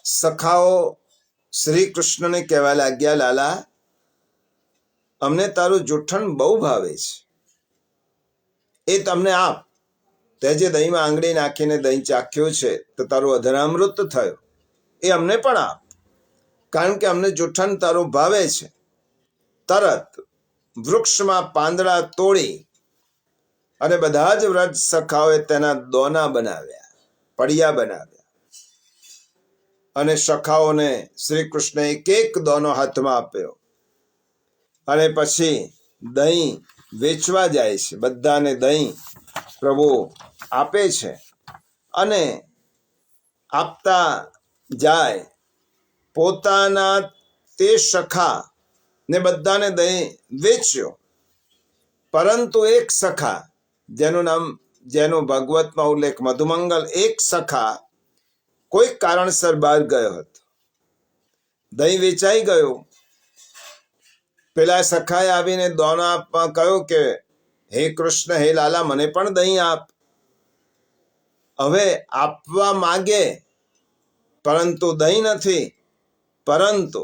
સખાઓ શ્રી કૃષ્ણને કહેવા લાગ્યા, લાલા, અમને તારું જુઠ્ઠણ બહુ ભાવે છે, એ તમને આપ. તે જે દહીંમાં આંગળી નાખીને દહીં ચાખ્યું છે તો તારું અધરામૃત થયું, એ અમને પણ આપ, કારણ કે અમને જુઠ્ઠણ તારું ભાવે છે. તરત વૃક્ષમાં પાંદડા તોડી અને બધા જ વ્રજ સખાઓએ તેના દોના બનાવ્યા, પડિયા બનાવ્યા. અને સખાઓને શ્રી કૃષ્ણ એક એક દોનો હાથમાં આપ્યો. અને પછી દહીં વેચવા જાય છે. બધાને દહીં પ્રભુ આપે છે. અને આપતા જાય, પોતાના તે સખા ને બધાને દહીં વેચ્યો. પરંતુ એક સખા, જેનો ભાગવતમાં ઉલ્લેખ મધુમંગલ, એક સખા કોઈ કારણસર બહાર ગયો હતો. દહીં વેચાઈ ગયું. પેલા સખાએ આવીને દોના આપવા કહ્યું કે હે કૃષ્ણ, હે લાલા, મને પણ દહીં આપ. હવે આપવા માગે પરંતુ દહીં નથી, પરંતુ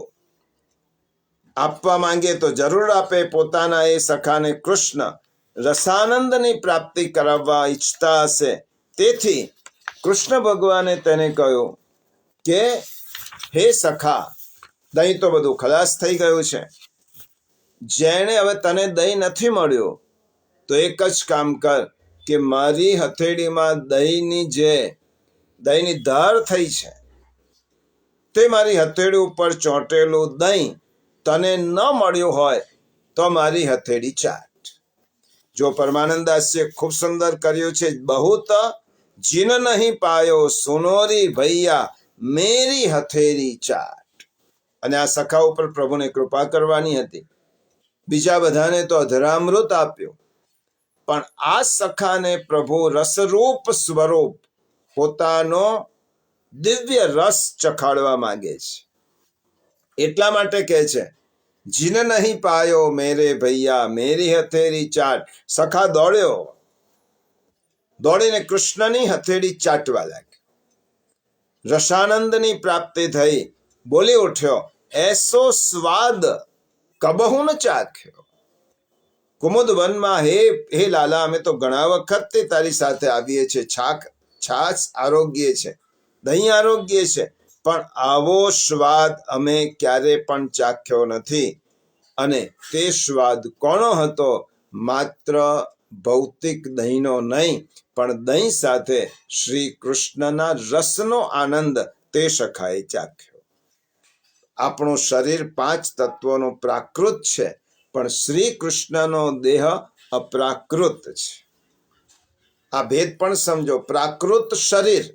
આપવા માંગે તો જરૂર આપે. પોતાના એ સખાને કૃષ્ણ રસાનંદની પ્રાપ્તિ કરાવવા ઈચ્છતા હશે. તેથી કૃષ્ણ ભગવાને તેને કહ્યું કે હે સખા, દહીં તો બધું ખલાસ થઈ ગયું છે. જેણે હવે તને દહીં નથી મળ્યું તો એક જ કામ કર કે મારી હથેળીમાં દહીંની ધાર થઈ છે, તે મારી હથેળી ઉપર ચોંટેલું દહીં તને ન મળ્યું હોય તો મારી હથેળી ચાટ. જો પરમાનંદાસજીએ ખૂબ સુંદર કર્યું છે. બહુત જીન નહીં પાયો સુનોરી ભૈયા મેરી હથેળી ચાટ. અને આ સખા ઉપર પ્રભુને કૃપા કરવાની હતી. બીજા બધાને તો અધરામૃત આપ્યું, પણ આ સખાને પ્રભુ રસરૂપ સ્વરૂપ પોતાનો દિવ્ય રસ ચખાડવા માંગે છે. એટલા માટે કહે છે, જીન નહીં પાયો મેરે ભૈયા મેરી હથેળી ચાટ. સખા દોડીને કૃષ્ણની હથેળી ચાટવા લાગ્યો. રસાનંદની પ્રાપ્તિ થઈ. બોલી ઉઠ્યો, એસો સ્વાદ કબહુ ન ચાખ્યો. કુમુદ વનમાં હે લાલા, અમે તો ઘણા વખત તારી સાથે આવીએ છીએ. છાછ આરોગ્ય છે, દહીં આરોગ્ય છે, પણ આવો સ્વાદ અમે ક્યારે પણ ચાખ્યો નથી. અને તે સ્વાદ કોનો હતો? માત્ર ભૌતિક દહીંનો નહીં, પણ દહીં સાથે શ્રી કૃષ્ણના રસનો આનંદ તે સખાએ ચાખ્યો. આપણું શરીર 5 તત્વોનું પ્રાકૃત છે, પણ શ્રી કૃષ્ણનો દેહ અપ્રાકૃત છે. આ ભેદ પણ સમજો. પ્રાકૃત શરીર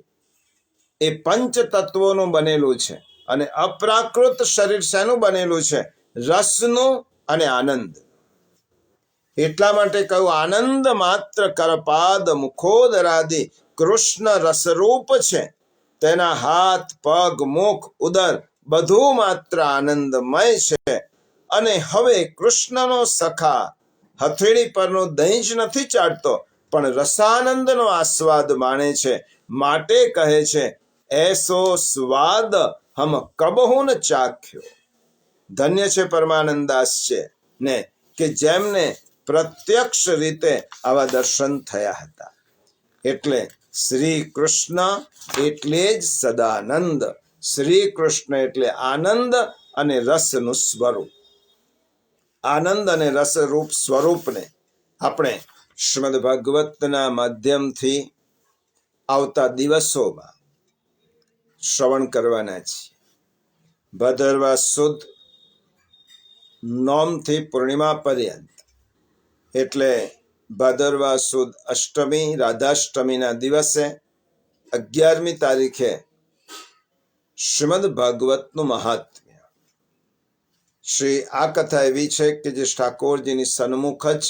એ 5 તત્વોનું બનેલું છે, અને અપ્રાકૃત શરીર શેનું બનેલું છે? રસનું અને આનંદ. એટલા માટે કહ્યું, આનંદ માત્ર કરપાદ મુખોદરાદિ કૃષ્ણ રસરૂપ છે. તેના હાથ, પગ, મુખ, ઉદર બધું માત્ર આનંદમય છે. અને હવે કૃષ્ણનો સખા હથેળી પરનું દહીં જ નથી ચાટતો, પણ રસાનંદનો આસ્વાદ માણે છે. માટે કહે છે, એસો સ્વાદ હમ કબહુ ન ચાખ્યો. ધન્ય છે પરમાનંદાસ છે ને, કે જેમને પ્રત્યક્ષ રીતે આવા દર્શન થયા હતા. એટલે શ્રી કૃષ્ણ એટલે જ સદાનંદ. શ્રી કૃષ્ણ એટલે આનંદ અને રસનું સ્વરૂપ. આનંદ અને રસરૂપ સ્વરૂપને આપણે શ્રીમદ ભાગવતના માધ્યમથી આવતા દિવસોમાં શ્રવણ કરવાના છીએ. ભાદરવા સુદ નોમથી પૂર્ણિમા પર્યંત, એટલે ભાદરવા સુદ અષ્ટમી, રાધાષ્ટમીના દિવસે 11મી તારીખે શ્રીમદ ભાગવતનું મહાત્મ્ય. આ કથા એવી છે કે જે ઠાકોરજીની સન્મુખ જ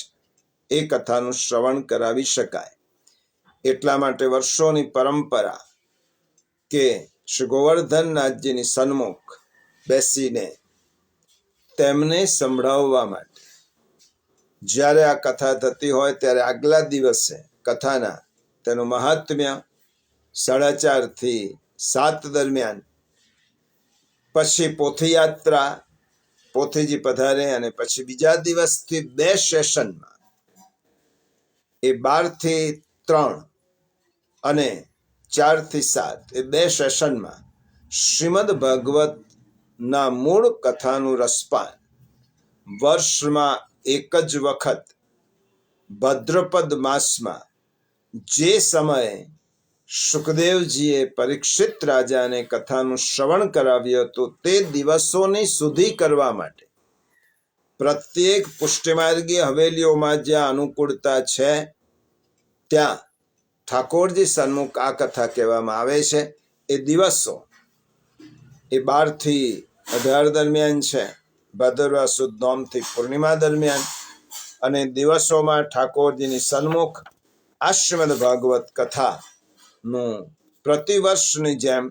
એ કથાનું શ્રવણ કરાવી શકાય. એટલા માટે વર્ષોની પરંપરા કે શ્રી ગોવર્ધનનાથજીની સન્મુખ બેસીને તેમને સંભળાવવા માટે જ્યારે આ કથા થતી હોય ત્યારે આગલા દિવસે કથાના તેનું મહાત્મ્ય 4:30 થી 7 દરમિયાન, પછી પોથીયાત્રા, પોથીજી પધારે, અને પછી બીજા દિવસથી 2 સેશનમાં, એ 12 થી 3 અને 4 થી 7, એ 2 સેશનમાં શ્રીમદ ભાગવતના મૂળ કથાનું રસપાન વર્ષમાં એક જ વખત ભદ્રપદ માસમાં, જે સમયે સુખદેવજીએ પરીક્ષિત રાજાને કથાનું શ્રવણ કરાવ્યું હતું, તે દિવસોની સુધી કરવા માટે પ્રત્યેક પુષ્ટિમાર્ગી હવેલીઓમાં જ્યાં અનુકૂળતા છે ત્યાં ઠાકોરજી સન્મુખ આ કથા કહેવામાં આવે છે. એ દિવસો એ 12 થી 18 દરમિયાન છે, ભાદરવા સુદ નોમથી પૂર્ણિમા દરમિયાન. અને દિવસોમાં ઠાકોરજીની સન્મુખ આ શ્રીમદ ભાગવત કથાનું પ્રતિવર્ષની જેમ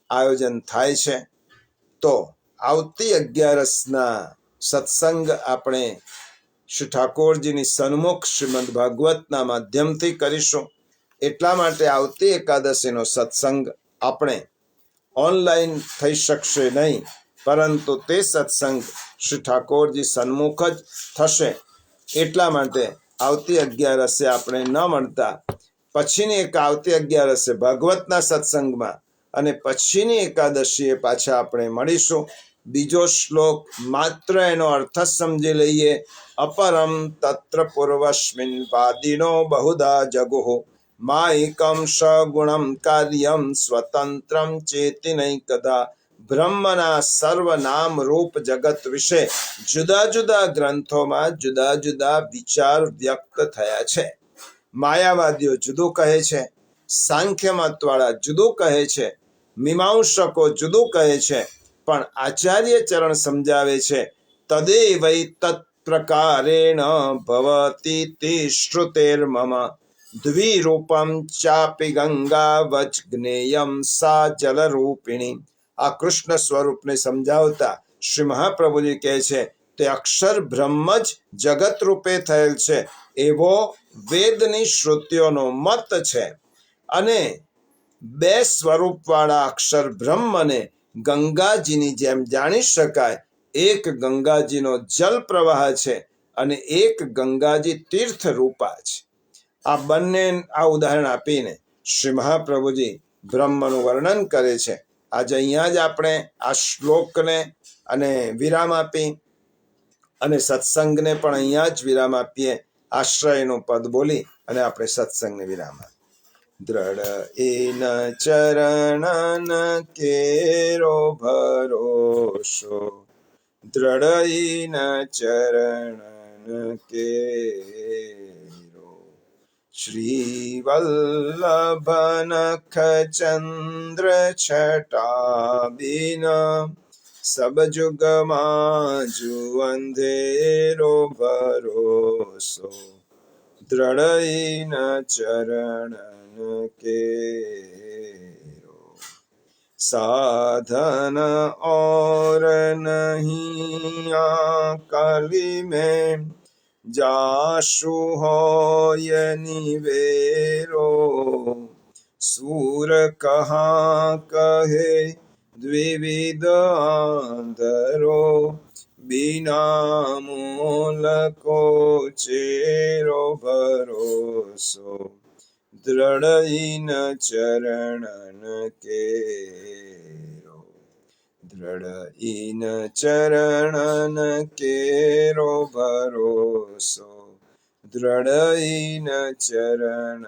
આયોજન થાય છે. તો આવતી 11સના સત્સંગ આપણે શ્રી ઠાકોરજીની સન્મુખ શ્રીમદ ભાગવતના માધ્યમથી કરીશું. એટલા માટે આવતી એકાદશીનો સત્સંગ આપણે ઓનલાઈન થઈ શકશે નહીં, પરંતુ તે સત્સંગ શ્રી ઠાકોરજી સન્મુખ જ થશે. એટલા માટે આવતી 11સે આપણે ન મળતા પછીની એક આવતી 11સે ભાગવતના સત્સંગમાં, અને પછીની એકાદશીએ પાછા આપણે મળીશું. બીજો શ્લોક માત્ર એનો અર્થ સમજી લઈએ. અપરમ તત્ર પૂર્વસ્મિન વાદિનો બહુધા જગુઃ માયિકમ સગુણમ કાર્યમ સ્વતંત્રમ ચેતિનૈકદા. બ્રહ્મના સર્વ નામ રૂપ જગત વિશે જુદા જુદા ગ્રંથોમાં જુદા જુદા વિચાર વ્યક્ત થયા છે. માયાવાદીઓ જુદું કહે છે, સાંખ્ય મતવાળા જુદું કહે છે, મીમાંસકો જુદું કહે છે, પણ આચાર્ય ચરણ સમજાવે છે તદેવૈ તત્પ્રકારેણ ભવતી તે શ્રુતેર્મમ દ્વિરૂપમ ચાપી ગંગાવચ જ્ઞેયમ સા જલરૂપિણી. આ કૃષ્ણ સ્વરૂપને સમજાવતા શ્રી મહાપ્રભુજી કહે છે તે અક્ષર બ્રહ્મ જ જગત રૂપે થયેલ છે, એવો વેદની શ્રુતિઓનો મત છે. અને 2 સ્વરૂપવાળા અક્ષર બ્રહ્મને ગંગાજીની જેમ જાણી શકાય. એક ગંગાજીનો જલ પ્રવાહ છે, અને એક ગંગાજી તીર્થ રૂપા છે. આ બંને આ ઉદાહરણ આપીને શ્રી મહાપ્રભુજી બ્રહ્મનું વર્ણન કરે છે. આજે અહીંયા જ આપણે આ શ્લોકને અને વિરામ આપી અને સત્સંગને પણ અહીંયા જ વિરામ આપીએ. આશ્રયનું પદ બોલી અને આપણે સત્સંગને વિરામ આપીએ. દ્રઢ એન ચરણન કેરો ભરોસો, દ્રઢ એન ચરણન કેરો. શ્રી વલ્લભ નખ ચંદ્ર છટા બિન, સબ જુગમાં જુ અંધેરો ભરોસો, દ્રઢ એન ચરણન કેરો. साधन और नहीं कली में, जाशु होय निवेरो. सूर कहाँ कहे द्विविध आंधरो, बिना मूल को चेरो भरोसो, દ્રઢ ઇન ચરણન કેરો. દ્રઢ ઇન ચરણન કેરો ભરોસો, દ્રઢ ઇન ચરણન,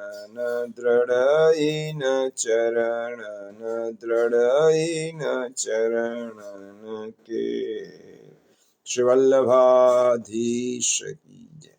દ્રઢ ઇન ચરણન, દ્રઢ ઇન ચરણન કેરો. શ્રી વલ્લભાધીશ કી જય.